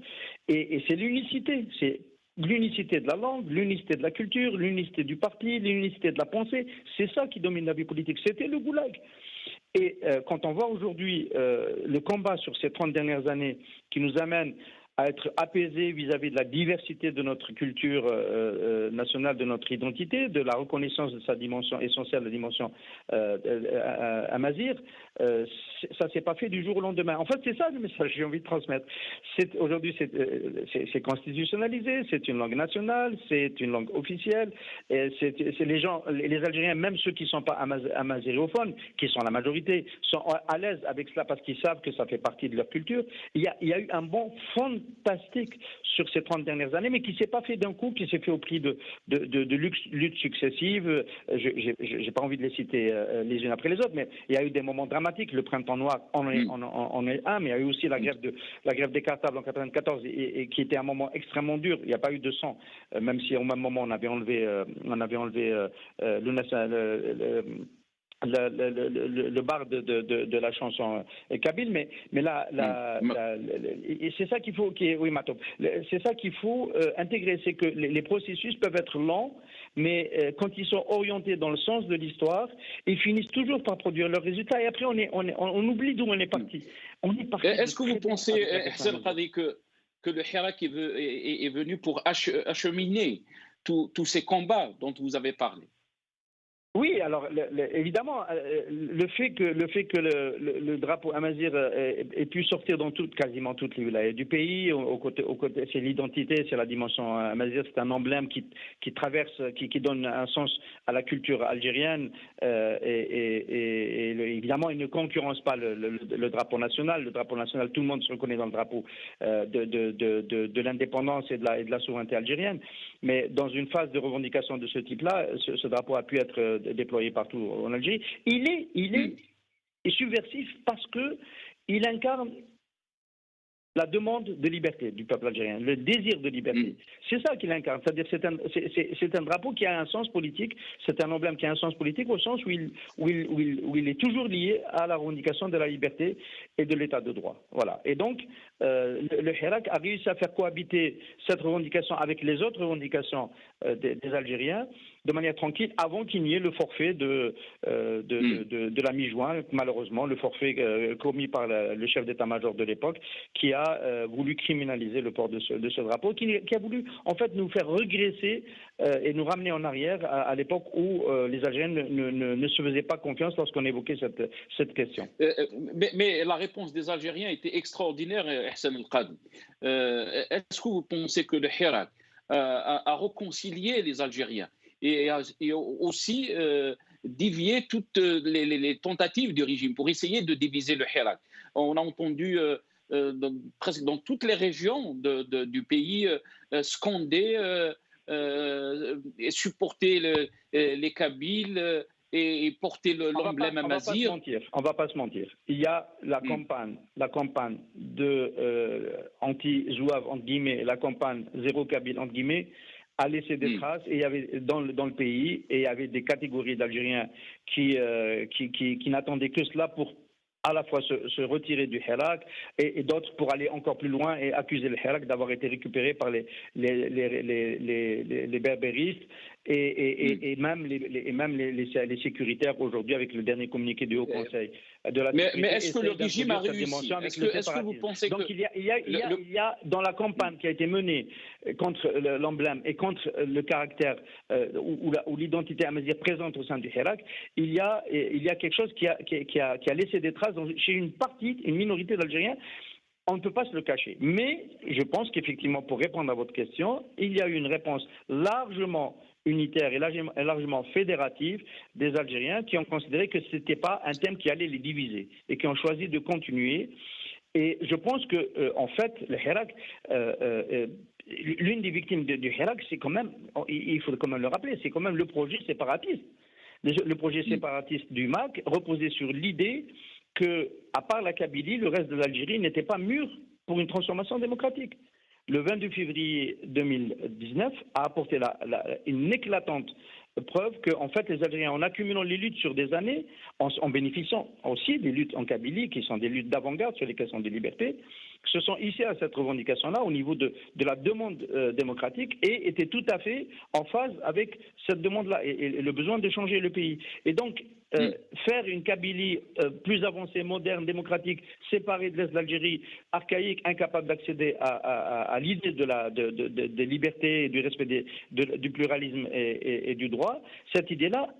Speaker 4: Et c'est l'unicité. C'est l'unicité de la langue, l'unicité de la culture, l'unicité du parti, l'unicité de la pensée. C'est ça qui domine la vie politique. C'était le goulag. Et quand on voit aujourd'hui le combat sur ces 30 dernières années qui nous amène à être apaisé vis-à-vis de la diversité de notre culture nationale, de notre identité, de la reconnaissance de sa dimension essentielle, la dimension amazigh, ça s'est pas fait du jour au lendemain. En fait, c'est ça le message que j'ai envie de transmettre. Aujourd'hui, c'est constitutionnalisé, c'est une langue nationale, c'est une langue officielle, et c'est les Algériens, même ceux qui ne sont pas amazighéophones, qui sont la majorité, sont à l'aise avec cela parce qu'ils savent que ça fait partie de leur culture. Il y a eu un bond fantastique sur ces 30 dernières années, mais qui ne s'est pas fait d'un coup, qui s'est fait au prix de luttes successives. Je n'ai pas envie de les citer les unes après les autres, mais il y a eu des moments dramatiques. Le printemps noir en est un, mais il y a eu aussi la grève des cartables en 1994, et qui était un moment extrêmement dur. Il n'y a pas eu de sang, même si au même moment on avait enlevé le bar de la chanson kabyle, mais là, et c'est ça qu'il faut, c'est ça qu'il faut intégrer, c'est que les processus peuvent être lents, mais quand ils sont orientés dans le sens de l'histoire, ils finissent toujours par produire leurs résultats, et après on oublie d'où on est parti.
Speaker 1: Est-ce que vous pensez, Hassan Khaled, que le Hirak est venu pour acheminer tous ces combats dont vous avez parlé?
Speaker 4: Oui, alors évidemment, le fait que le drapeau amazigh ait pu sortir dans quasiment toutes les wilayas du pays, au côté, c'est l'identité, c'est la dimension amazigh, c'est un emblème qui traverse, qui donne un sens à la culture algérienne, et évidemment, il ne concurrence pas le drapeau national. Le drapeau national, tout le monde se reconnaît dans le drapeau de l'indépendance et de la souveraineté algérienne, mais dans une phase de revendication de ce type-là, ce drapeau a pu être déployé partout en Algérie. Il est subversif parce que il incarne la demande de liberté du peuple algérien, le désir de liberté. C'est ça qu'il incarne. C'est-à-dire c'est un drapeau qui a un sens politique, c'est un emblème qui a un sens politique au sens où il est toujours lié à la revendication de la liberté et de l'état de droit. Voilà. Et donc, le Hirak a réussi à faire cohabiter cette revendication avec les autres revendications des Algériens de manière tranquille, avant qu'il n'y ait le forfait de la mi-juin, malheureusement, le forfait commis par le chef d'état-major de l'époque, qui a voulu criminaliser le port de ce drapeau, qui a voulu en fait nous faire régresser et nous ramener en arrière à l'époque où les Algériens ne se faisaient pas confiance lorsqu'on évoquait cette question.
Speaker 1: Mais la réponse des Algériens était extraordinaire, Hassan Khaled. Est-ce que vous pensez que le Hirak a réconcilié les Algériens et aussi dévier toutes les tentatives du régime pour essayer de diviser le Hirak? On a entendu presque dans toutes les régions du pays scander supporter les Kabyles et porter l'emblème amazigh.
Speaker 4: On va pas se mentir. Il y a la campagne de anti-zouave entre guillemets, la campagne zéro Kabyle entre guillemets, a laissé des traces et il y avait dans le pays et il y avait des catégories d'Algériens qui n'attendaient que cela pour à la fois se retirer du Hirak et d'autres pour aller encore plus loin et accuser le Hirak d'avoir été récupéré par les berbéristes et même les sécuritaires aujourd'hui avec le dernier communiqué du Haut Conseil de la
Speaker 1: Sécurité. Mais est-ce que le régime a réussi? Est-ce que vous pensez
Speaker 4: donc il y a dans la campagne qui a été menée contre l'emblème et contre le caractère ou l'identité amazigh présente au sein du Hirak, il y a quelque chose qui a laissé des traces chez une minorité d'Algériens. On ne peut pas se le cacher. Mais je pense qu'effectivement, pour répondre à votre question, il y a eu une réponse largement unitaire et largement fédérative des Algériens qui ont considéré que ce n'était pas un thème qui allait les diviser et qui ont choisi de continuer. Et je pense que, en fait, le Hirak, l'une des victimes du Hirak, c'est quand même, il faut quand même le rappeler, c'est quand même le projet séparatiste. Le projet séparatiste du MAC reposait sur l'idée que, à part la Kabylie, le reste de l'Algérie n'était pas mûr pour une transformation démocratique. Le 22 février 2019 a apporté une éclatante preuve que, en fait, les Algériens, en accumulant les luttes sur des années, en bénéficiant aussi des luttes en Kabylie, qui sont des luttes d'avant-garde sur les questions des libertés, se sont hissés à cette revendication-là au niveau de la demande démocratique et étaient tout à fait en phase avec cette demande-là et le besoin de changer le pays. Et donc, faire une Kabylie plus avancée, moderne, démocratique, séparée de l'Est de l'Algérie, archaïque, incapable d'accéder à l'idée des libertés, du respect du pluralisme et du droit, cette idée-là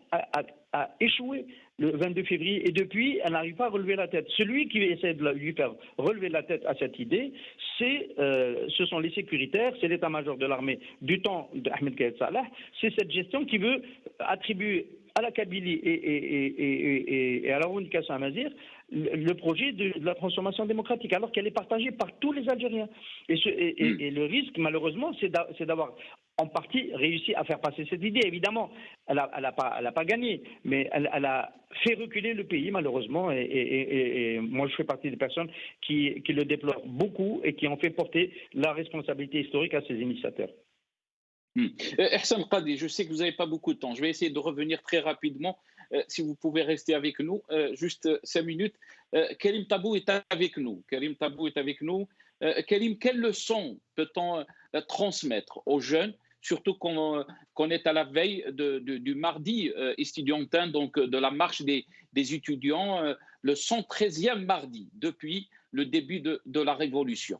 Speaker 4: a échoué le 22 février et depuis, elle n'arrive pas à relever la tête. Celui qui essaie de lui faire relever la tête à cette idée, ce sont les sécuritaires, c'est l'état-major de l'armée du temps d'Ahmed Kaïd Salah, c'est cette gestion qui veut attribuer à la Kabylie et à la revendication amazigh le projet de la transformation démocratique, alors qu'elle est partagée par tous les Algériens. Et le risque, malheureusement, c'est d'avoir en partie réussi à faire passer cette idée. Évidemment, elle n'a pas gagné, mais elle a fait reculer le pays, malheureusement. Et moi, je fais partie des personnes qui le déplorent beaucoup et qui ont fait porter la responsabilité historique à ces initiateurs.
Speaker 1: Ehsan Qadi, je sais que vous n'avez pas beaucoup de temps. Je vais essayer de revenir très rapidement. Si vous pouvez rester avec nous, juste 5 minutes. Karim Tabou est avec nous. Karim, quelle leçon peut-on transmettre aux jeunes, surtout qu'on est à la veille du mardi estudiantin, donc de la marche des étudiants, le 113e mardi depuis le début de la Révolution.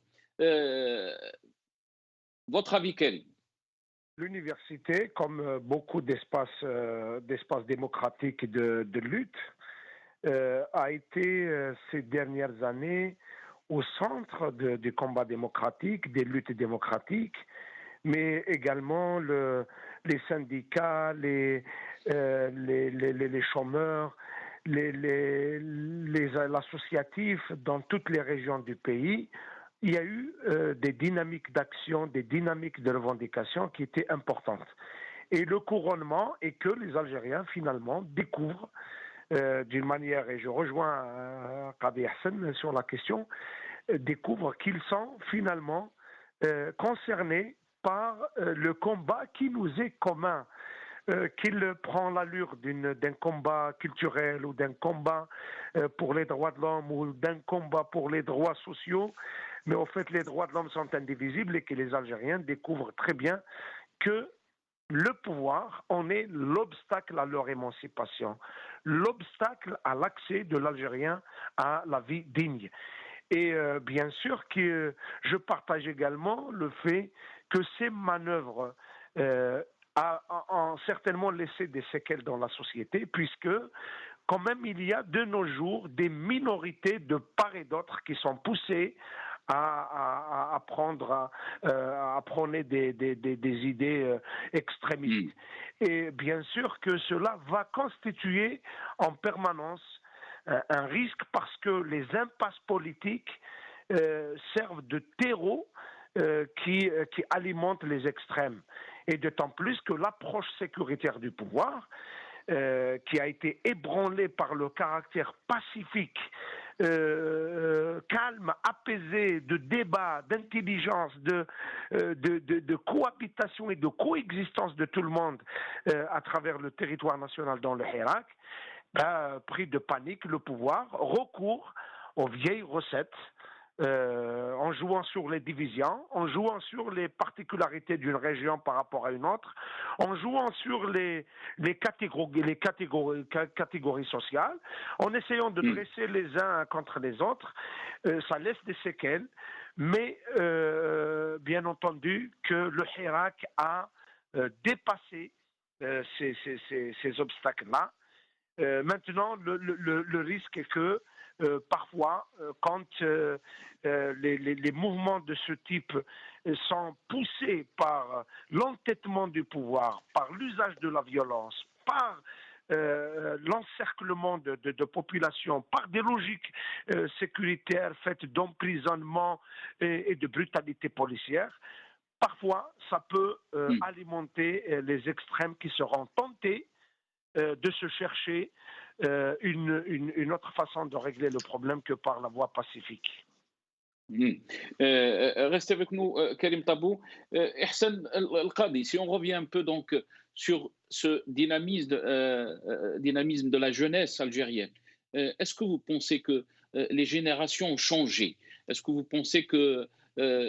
Speaker 1: Votre avis, Karim?
Speaker 2: L'université, comme beaucoup d'espaces démocratiques de lutte, a été ces dernières années au centre du combat démocratique, des luttes démocratiques, mais également les syndicats, les chômeurs, l'associatif dans toutes les régions du pays. Il y a eu des dynamiques d'action, des dynamiques de revendication qui étaient importantes. Et le couronnement est que les Algériens, finalement, découvrent d'une manière, et je rejoins Qadi Hassan sur la question, découvrent qu'ils sont finalement concernés par le combat qui nous est commun. Qu'il prend l'allure d'un combat culturel ou d'un combat pour les droits de l'homme ou d'un combat pour les droits sociaux, mais au fait les droits de l'homme sont indivisibles et que les Algériens découvrent très bien que le pouvoir en est l'obstacle à leur émancipation, l'obstacle à l'accès de l'Algérien à la vie digne. Et bien sûr que je partage également le fait que ces manœuvres ont certainement laissé des séquelles dans la société, puisque quand même il y a de nos jours des minorités de part et d'autre qui sont poussées à prôner des idées extrémistes. Et bien sûr que cela va constituer en permanence un risque parce que les impasses politiques servent de terreau qui alimentent les extrêmes. Et d'autant plus que l'approche sécuritaire du pouvoir, qui a été ébranlée par le caractère pacifique, calme, apaisé, de débat, d'intelligence, de cohabitation et de coexistence de tout le monde à travers le territoire national dans le Hirak, pris de panique, le pouvoir recourt aux vieilles recettes, en jouant sur les divisions, en jouant sur les particularités d'une région par rapport à une autre, en jouant sur les catégories sociales, en essayant de dresser les uns contre les autres. Ça laisse des séquelles, mais bien entendu que le Hirak a dépassé ces obstacles-là. Maintenant, le risque est que parfois, quand les mouvements de ce type sont poussés par l'entêtement du pouvoir, par l'usage de la violence, par l'encerclement de populations, par des logiques sécuritaires faites d'emprisonnement et de brutalité policière, parfois ça peut alimenter les extrêmes qui seront tentés de se chercher une autre façon de régler le problème que par la voie pacifique.
Speaker 1: Restez avec nous, Karim Tabou. Ihsan El-Qadi, si on revient un peu donc sur ce dynamisme de la jeunesse algérienne, est-ce que vous pensez que les générations ont changé? Est-ce que vous pensez que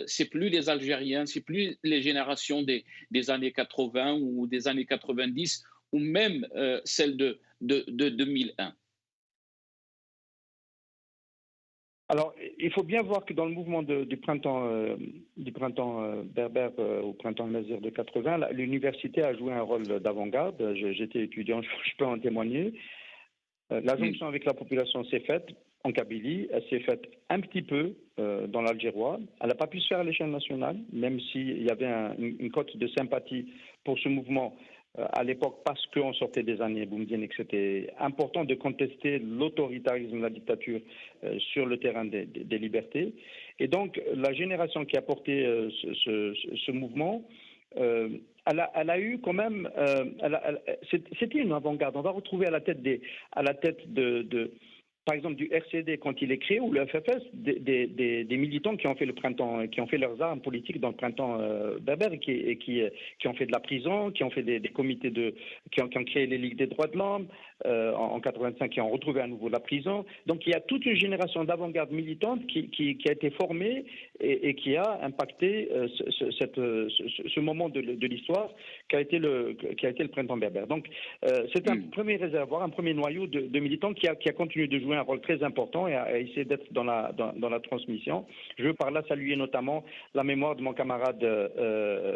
Speaker 1: c'est plus les Algériens, c'est plus les générations des années 80 ou des années 90 ou même celle de 2001?
Speaker 4: Alors, il faut bien voir que dans le mouvement du printemps berbère au printemps nazir de 80, l'université a joué un rôle d'avant-garde. J'étais étudiant, je peux en témoigner. La jonction avec la population s'est faite en Kabylie, elle s'est faite un petit peu dans l'Algérois. Elle n'a pas pu se faire à l'échelle nationale, même s'il y avait une cote de sympathie pour ce mouvement à l'époque, parce qu'on sortait des années boumediennes et que c'était important de contester l'autoritarisme, la dictature sur le terrain des libertés. Et donc, la génération qui a porté ce mouvement, elle a eu quand même, c'était une avant-garde. On va retrouver à la tête par exemple du RCD quand il est créé, ou le FFS, des militants qui ont fait le printemps, qui ont fait leurs armes politiques dans le printemps berbère, et qui ont fait de la prison, qui ont fait des comités qui ont créé les ligues des droits de l'homme en 85, qui ont retrouvé à nouveau la prison. Donc il y a toute une génération d'avant-garde militante qui a été formée et qui a impacté ce moment de l'histoire qui a été le printemps berbère. Donc c'est un premier réservoir, un premier noyau de militants qui a continué de jouer un rôle très important et à essayer d'être dans la transmission. Je veux par là saluer notamment la mémoire de mon camarade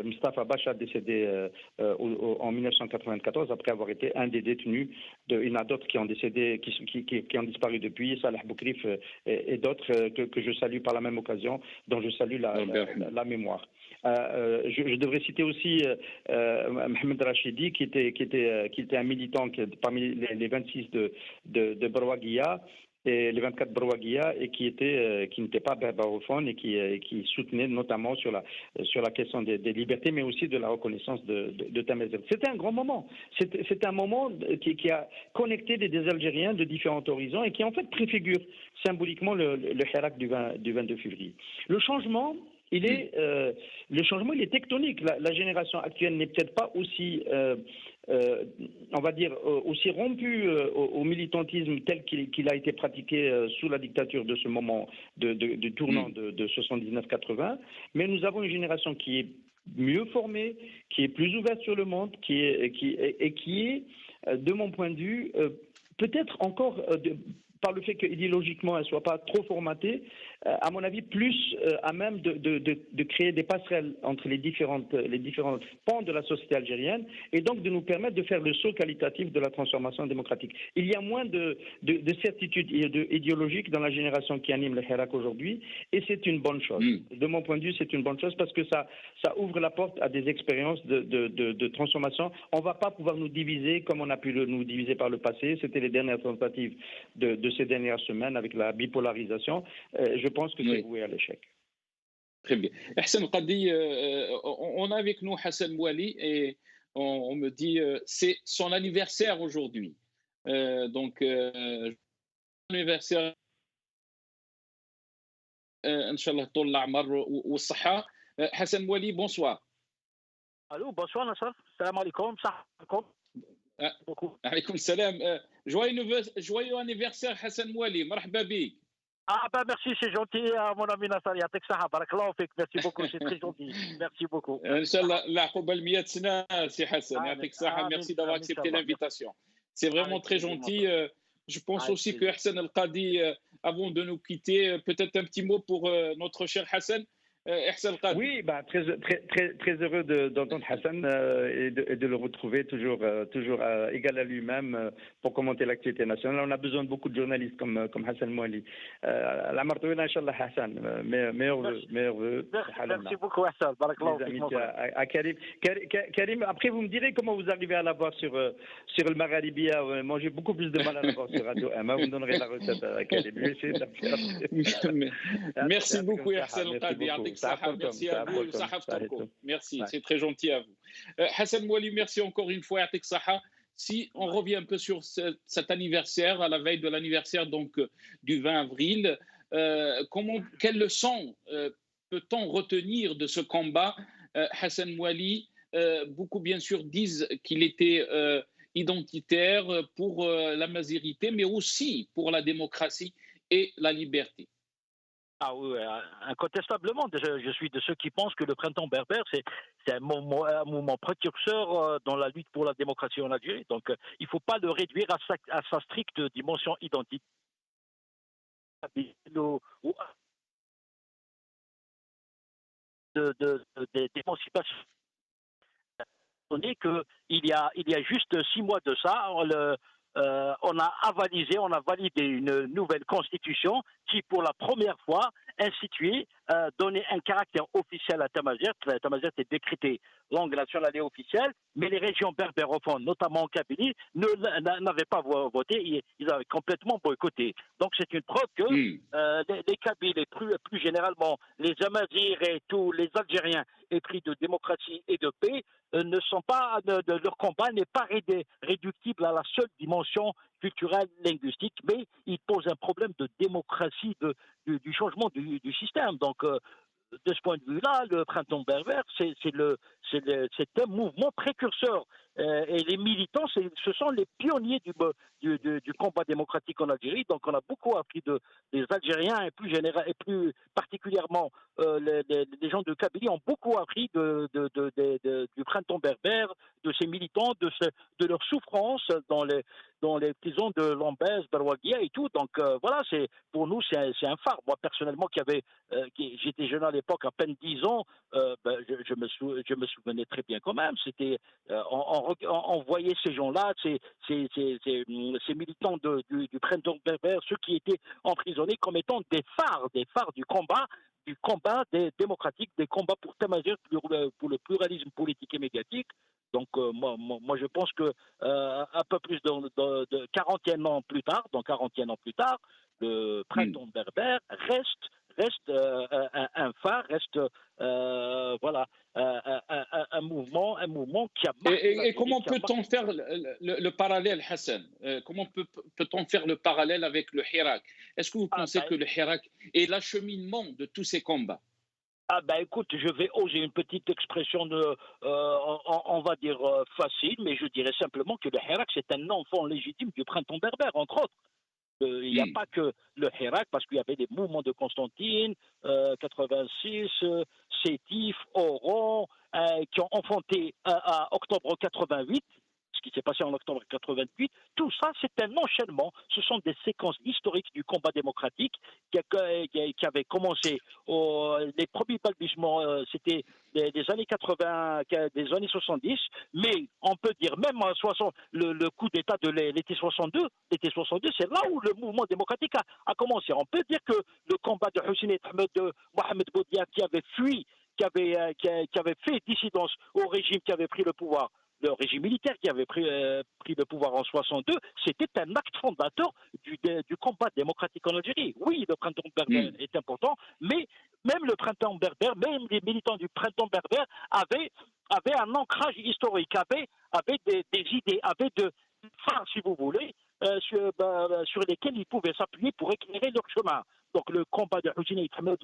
Speaker 4: Mustafa Bacha, décédé en 1994 après avoir été un des détenus. Il y en a d'autres qui ont décédé, qui ont disparu depuis, Salah Boukrif et d'autres que je salue par la même occasion, dont je salue la mémoire. Je devrais citer aussi Mohamed Rachidi, qui était un militant parmi les 26 de Brouaguia, et les 24 Brouaguia, et qui n'était pas berbarophone et qui soutenait notamment sur la question des libertés, mais aussi de la reconnaissance de Tamazight. C'était un grand moment. C'était un moment qui a connecté des Algériens de différents horizons et qui en fait préfigure symboliquement le Hirak du 22 février. Le changement, il est tectonique. La génération actuelle n'est peut-être pas aussi, on va dire, aussi rompue au militantisme tel qu'il a été pratiqué sous la dictature de ce moment de tournant de 79-80, mais nous avons une génération qui est mieux formée, qui est plus ouverte sur le monde, qui est, de mon point de vue, peut-être encore par le fait qu'idéologiquement elle ne soit pas trop formatée, à mon avis, plus à même de créer des passerelles entre les différents pans de la société algérienne, et donc de nous permettre de faire le saut qualitatif de la transformation démocratique. Il y a moins de certitude idéologique dans la génération qui anime le Hirak aujourd'hui, et c'est une bonne chose. De mon point de vue, c'est une bonne chose parce que ça ouvre la porte à des expériences de transformation. On ne va pas pouvoir nous diviser comme on a pu nous diviser par le passé. C'était les dernières tentatives de ces dernières semaines avec la bipolarisation. Je pense que c'est voué à l'échec.
Speaker 1: Très bien. Hassan Qadi, on a avec nous Hassan Mouali et on me dit c'est son anniversaire aujourd'hui. Donc, anniversaire, Inch'Allah, طول الأعمار والصحة. Hassan Mouali, bonsoir.
Speaker 5: Allô, bonsoir Nassar. Salam alaikum. Salam alaikum. Beaucoup.
Speaker 1: Alaykoum salam. Joyeux anniversaire, Hassan Mouali. Marhaba bik.
Speaker 5: Ah ben merci, c'est gentil, mon ami Nassar. Yatek saha, barakallahu fik. Merci beaucoup, c'est très gentil. Merci beaucoup.
Speaker 1: Inch'Allah, العقوبة ال100 سنة سي حسن. يعطيك الصحة. Merci d'avoir accepté l'invitation. C'est vraiment très gentil. Je pense aussi que Hassan Al-Qadi, avant de nous quitter, peut-être un petit mot pour notre cher Hassan. Hassan Al-Qadi.
Speaker 4: Oui, bah, très heureux d'entendre Hassan et de le retrouver toujours égal à lui-même pour commenter l'actualité nationale. On a besoin de beaucoup de journalistes comme Hassan Mouali. La martouina, Inch'Allah, Hassan. Meilleurs vœux.
Speaker 5: Merci beaucoup, Hassan. Barakallahu fik.
Speaker 4: À Karim. Karim, après, vous me direz comment vous arrivez à l'avoir sur le Magharibia. Moi, j'ai beaucoup plus de mal à l'avoir sur Radio 1. Vous me donnerez la recette à Karim.
Speaker 1: Merci beaucoup, Hassan Al-Qadi. Merci à vous. Merci, c'est très gentil à vous. Hassan Mouali, merci encore une fois. Si on revient un peu sur cet anniversaire, à la veille de l'anniversaire donc du 20 avril, quelle leçon peut-on retenir de ce combat? Hassan Mouali, beaucoup bien sûr disent qu'il était identitaire pour la mazirité, mais aussi pour la démocratie et la liberté.
Speaker 5: Ah oui, incontestablement. Je suis de ceux qui pensent que le printemps berbère, c'est un mouvement précurseur dans la lutte pour la démocratie en Algérie. Donc, il ne faut pas le réduire à sa stricte dimension identitaire. D'émancipation. Il y a juste 6 mois de ça, on a validé une nouvelle constitution qui, pour la première fois, instituée, donnait un caractère officiel à Tamazight. Tamazight est décrétée langue nationale et officielle, mais les régions berbérophones, notamment en Kabylie, n'avaient pas voté, ils avaient complètement boycotté. Donc c'est une preuve que les Kabyles et plus généralement les Amazirs et tous les Algériens épris de démocratie et de paix ne sont pas, leur combat n'est pas réductible à la seule dimension culturelle, linguistique, mais il pose un problème de démocratie, du changement du système. Donc, de ce point de vue-là, le printemps berbère, c'est un mouvement précurseur. Et les militants, ce sont les pionniers du combat démocratique en Algérie. Donc, on a beaucoup appris des Algériens et plus particulièrement les gens de Kabylie ont beaucoup appris du printemps berbère, de ces militants, de leur souffrance dans les prisons de Lambès, Barouaguia et tout. Donc voilà, pour nous c'est un phare. Moi personnellement, j'étais jeune à l'époque, à peine 10 ans, je me souvenais très bien quand même. C'était on voyait ces gens-là, ces militants du printemps berbère, ceux qui étaient emprisonnés comme étant des phares du combat démocratique, des combats pour Tamazight, pour le pluralisme politique et médiatique. Donc moi je pense que un peu plus de 41 ans plus tard, le printemps berbère reste un phare, reste un mouvement qui a marqué.
Speaker 1: Et comment peut-on faire le parallèle, Hassan? Comment peut-on faire le parallèle avec le Hirak? Est-ce que vous pensez que le Hirak est l'acheminement de tous ces combats?
Speaker 5: Ah ben écoute, je vais oser une petite expression on va dire facile, mais je dirais simplement que le Hirak c'est un enfant légitime du printemps berbère, entre autres. Il n'y a pas que le Hirak, parce qu'il y avait des mouvements de Constantine, 86, Sétif, Oran, qui ont enfanté à octobre 88. Ce qui s'est passé en octobre 88, tout ça, c'est un enchaînement. Ce sont des séquences historiques du combat démocratique qui avait commencé les premiers balbutiements, c'était des années 80, des années 70, mais on peut dire même le coup d'État de l'été 62, c'est là où le mouvement démocratique a commencé. On peut dire que le combat de Hussein et de Mohamed Boudia qui avait fui, qui avait fait dissidence au régime qui avait pris le pouvoir, le régime militaire qui avait pris le pouvoir en 62, c'était un acte fondateur du combat démocratique en Algérie. Oui, le printemps berbère est important, mais même le printemps berbère, même les militants du printemps berbère avaient un ancrage historique, avaient des idées, avaient de phares, si vous voulez, sur lesquels ils pouvaient s'appuyer pour éclairer leur chemin. Donc le combat de Hussein Ahmed,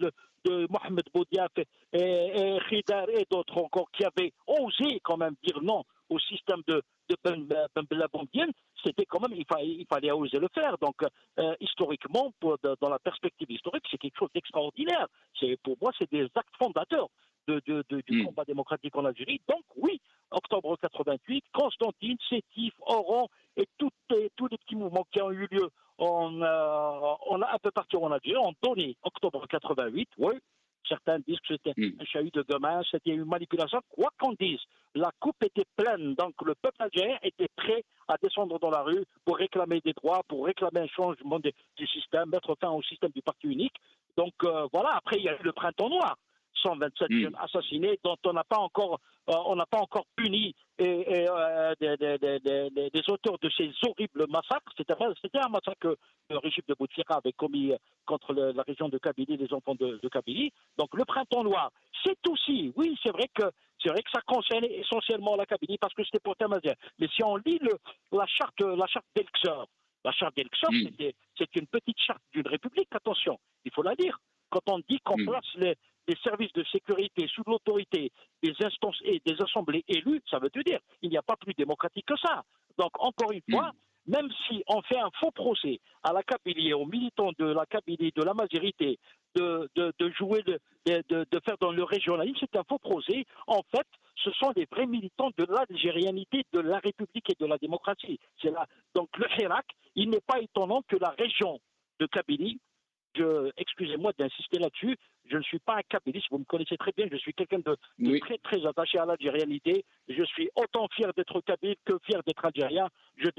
Speaker 5: de Mohamed Boudiaf et Khidar et d'autres encore qui avaient osé quand même dire non au système de Ben Bella Bondienne, c'était quand même, il fallait oser le faire. Donc historiquement, dans la perspective historique, c'est quelque chose d'extraordinaire. Pour moi, c'est des actes fondateurs du combat démocratique en Algérie. Donc oui, octobre 88, Constantine, Sétif, Oran et tous les petits mouvements qui ont eu lieu on a un peu partout en Algérie, on donné octobre 88, oui. Certains disent que c'était un chahut de gamin, c'était une manipulation. Quoi qu'on dise, la coupe était pleine, donc le peuple algérien était prêt à descendre dans la rue pour réclamer des droits, pour réclamer un changement du système, mettre fin au système du parti unique. Donc voilà, après il y a eu le printemps noir. 127 jeunes assassinés dont on n'a pas encore puni des auteurs de ces horribles massacres. C'était un massacre que le régime de Bouteflika avait commis contre la région de Kabylie, les enfants de Kabylie. Donc le printemps noir, c'est aussi, oui, c'est vrai que ça concerne essentiellement la Kabylie parce que c'était pour Tamazight. Mais si on lit la charte d'Elxor, c'est une petite charte d'une république, attention, il faut la lire. Quand on dit qu'on place les services de sécurité sous l'autorité des instances et des assemblées élues, ça veut dire qu'il n'y a pas plus démocratique que ça. Donc, encore une fois, même si on fait un faux procès à la Kabylie et aux militants de la Kabylie, de la majorité, de jouer, de faire dans le régionalisme, c'est un faux procès. En fait, ce sont des vrais militants de l'algérianité, de la République et de la démocratie. Donc, le Hirak, il n'est pas étonnant que la région de Kabylie, excusez-moi d'insister là-dessus, je ne suis pas un kabyliste, vous me connaissez très bien, je suis quelqu'un de très très attaché à l'algérianité, je suis autant fier d'être kabyle que fier d'être algérien, je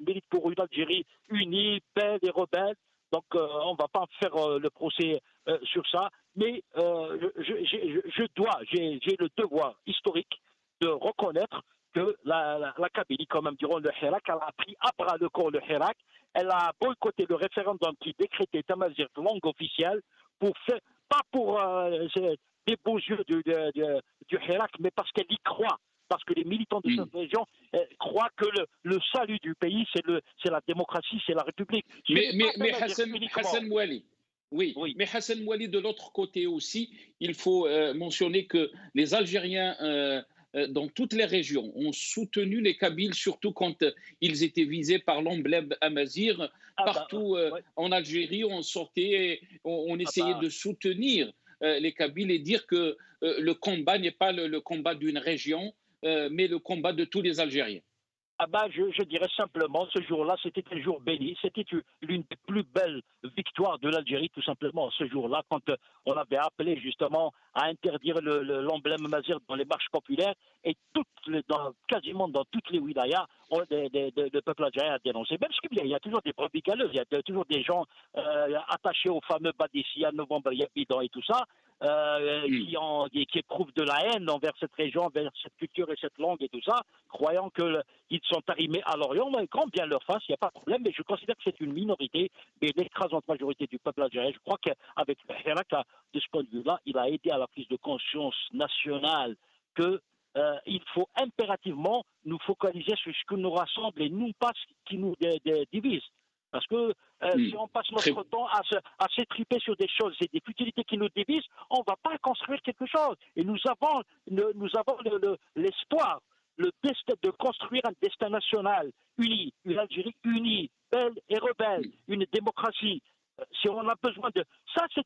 Speaker 5: milite pour une Algérie unie, belle et rebelle, donc on ne va pas faire le procès sur ça, mais j'ai le devoir historique de reconnaître que la Kabylie, quand même, durant le Hirak, elle a pris à bras le corps le Hirak. Elle a boycotté le référendum qui décrétait Tamazight langue officielle, pas pour des beaux yeux du Hirak, mais parce qu'elle y croit. Parce que les militants de cette région croient que le salut du pays, c'est la démocratie, c'est la République.
Speaker 1: Mais Hassan Mouali, oui, mais Hassan Mouali, de l'autre côté aussi, il faut mentionner que les Algériens dans toutes les régions ont soutenu les Kabyles, surtout quand ils étaient visés par l'emblème Amazir. Partout en Algérie, on sortait, on essayait de soutenir les Kabyles et dire que le combat n'est pas le combat d'une région, mais le combat de tous les Algériens.
Speaker 5: Je dirais simplement, ce jour-là, c'était un jour béni. C'était l'une des plus belles victoires de l'Algérie, tout simplement, ce jour-là, quand on avait appelé justement à interdire l'emblème Mazir dans les marches populaires et quasiment dans toutes les wilayas, le peuple algérien a dénoncé. Même ce qu'il y a toujours des brebis galeuses, il y a toujours des gens attachés au fameux Badissia, Novembre, Yabidan et tout ça, qui éprouvent de la haine envers cette région, envers cette culture et cette langue et tout ça, croyant qu'ils sont arrimés à l'Orient, grand bien leur face, il n'y a pas de problème, mais je considère que c'est une minorité, mais l'écrasante majorité du peuple algérien, je crois qu'avec le Hirak, de ce point de vue-là, il a aidé à la prise de conscience nationale que il faut impérativement nous focaliser sur ce qui nous rassemble et non pas ce qui nous divise. Parce que si on passe notre temps à s'étriper sur des choses et des futilités qui nous divisent, on ne va pas construire quelque chose. Et nous avons l'espoir, le destin de construire un destin national uni, une Algérie unie, belle et rebelle, une démocratie. Si on a besoin de ça, c'est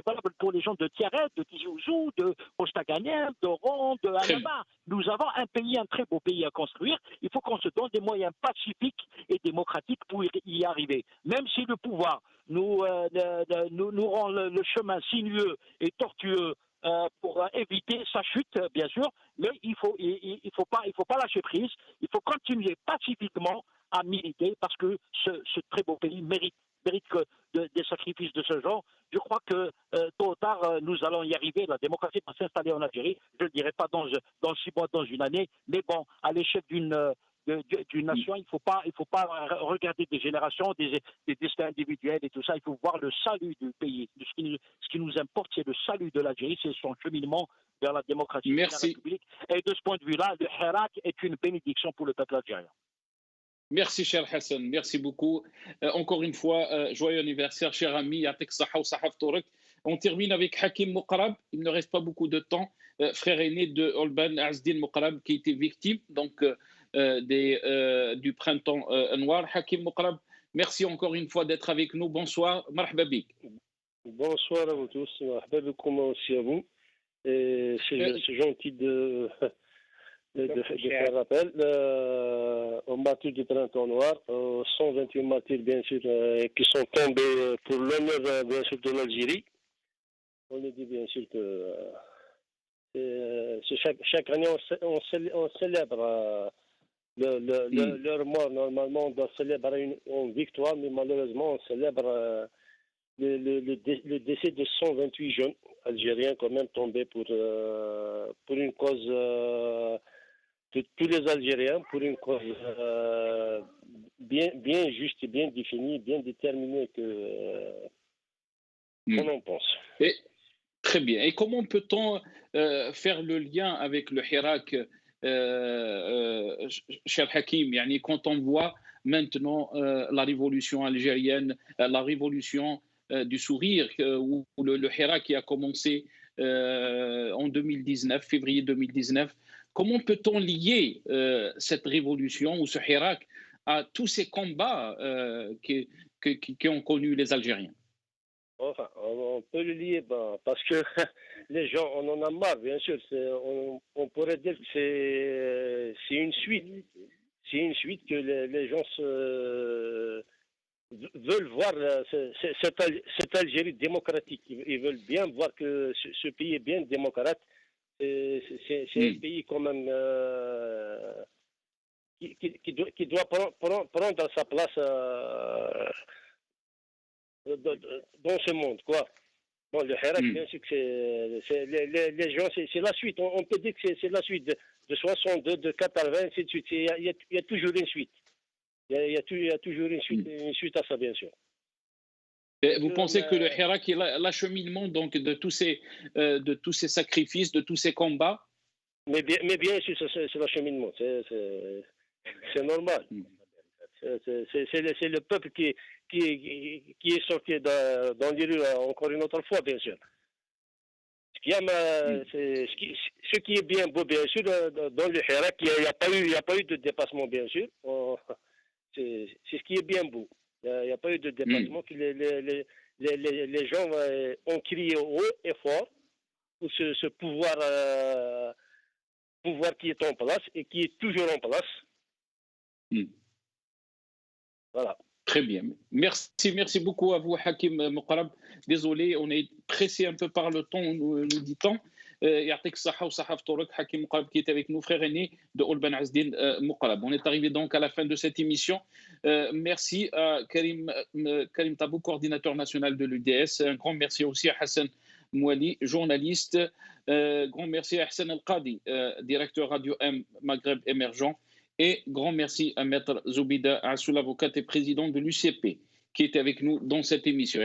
Speaker 5: valable pour les gens de Tiaret, de Tizi Ouzou, de Ostaganem, d'Oran, de Annaba. Nous avons un très beau pays à construire. Il faut qu'on se donne des moyens pacifiques et démocratiques pour y arriver. Même si le pouvoir nous rend le chemin sinueux et tortueux pour éviter sa chute, bien sûr, mais il faut pas lâcher prise. Il faut continuer pacifiquement à militer parce que ce très beau pays mérite mérite que des sacrifices de ce genre. Je crois que tôt ou tard, nous allons y arriver. La démocratie va s'installer en Algérie. Je ne dirais pas dans 6 mois, dans une année, mais bon, à l'échelle d'une nation, il faut pas regarder des générations, des destins individuels et tout ça. Il faut voir le salut du pays. Ce qui nous importe, c'est le salut de l'Algérie, c'est son cheminement vers la démocratie, vers la République. Et de ce point de vue-là, le Hirak est une bénédiction pour le peuple algérien.
Speaker 1: Merci, cher Hassan. Merci beaucoup. Encore une fois, joyeux anniversaire, cher ami. Yatek Saha ou Sahaf Torek. On termine avec Hakim Moukarab. Il ne reste pas beaucoup de temps. Frère aîné de Olban Azdin Moukarab, qui était victime du printemps noir. Hakim Moukarab, merci encore une fois d'être avec nous. Bonsoir. Marhaba bik.
Speaker 6: Bonsoir à vous tous. Marhaba bikoum aussi à vous. C'est gentil de faire rappel. Aux martyrs du printemps noir, 128 martyrs bien sûr qui sont tombés pour l'honneur bien sûr de l'Algérie. On dit bien sûr que chaque année on célèbre leur mort. Normalement on doit célébrer une victoire, mais malheureusement on célèbre le décès de 128 jeunes algériens quand même tombés pour une cause de tous les Algériens, pour une cause bien juste, bien définie, bien déterminée qu'on en pense.
Speaker 1: Très bien. Et comment peut-on faire le lien avec le Hirak, cher Hakim, quand on voit maintenant la révolution algérienne, la révolution du sourire, où le Hirak qui a commencé en 2019, février 2019, comment peut-on lier cette révolution ou ce Hirak à tous ces combats qui ont connu les Algériens?
Speaker 6: Enfin, on peut le lier parce que les gens, on en a marre, bien sûr. On pourrait dire que c'est une suite. C'est une suite que les gens veulent voir cette Algérie démocratique. Ils veulent bien voir que ce pays est bien démocrate. C'est un pays quand même qui doit prendre sa place dans ce monde, quoi. Bon, le Hirak, bien sûr que les gens, c'est la suite. On peut dire que c'est la suite de 62, de 80, ainsi de suite. Il y a toujours une suite. Il y a toujours une suite à ça, bien sûr.
Speaker 1: Vous pensez que le Hirak est l'acheminement donc de tous ces sacrifices, de tous ces combats?
Speaker 6: Mais bien sûr, c'est l'acheminement. C'est normal. C'est le peuple qui est sorti dans les rues encore une autre fois, bien sûr. Ce qui est bien beau, bien sûr, dans le Hirak, il n'y a pas eu de dépassement, bien sûr. C'est ce qui est bien beau. Il n'y a pas eu de dépassement. Les gens ont crié haut et fort pour ce pouvoir qui est en place et qui est toujours en place. Voilà.
Speaker 1: Très bien. Merci beaucoup à vous, Hakim Moukarab. Désolé, on est pressé un peu par le temps, nous dit-on. Yatek Saha ou Sahaf Torek, Hakim Moukarab qui est avec nous, frère aîné de Olban Azdin Moukarab. On est arrivé donc à la fin de cette émission. Merci à Karim Tabou, coordinateur national de l'UDS. Un grand merci aussi à Hassan Mouali, journaliste. Grand merci à Hassan El-Qadi, directeur Radio M Maghreb Émergent. Et grand merci à Maître Zoubida Assoul, avocate et président de l'UCP, qui était avec nous dans cette émission.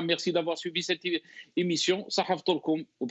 Speaker 1: Merci d'avoir suivi cette émission. Sahaf Tolkoum, ou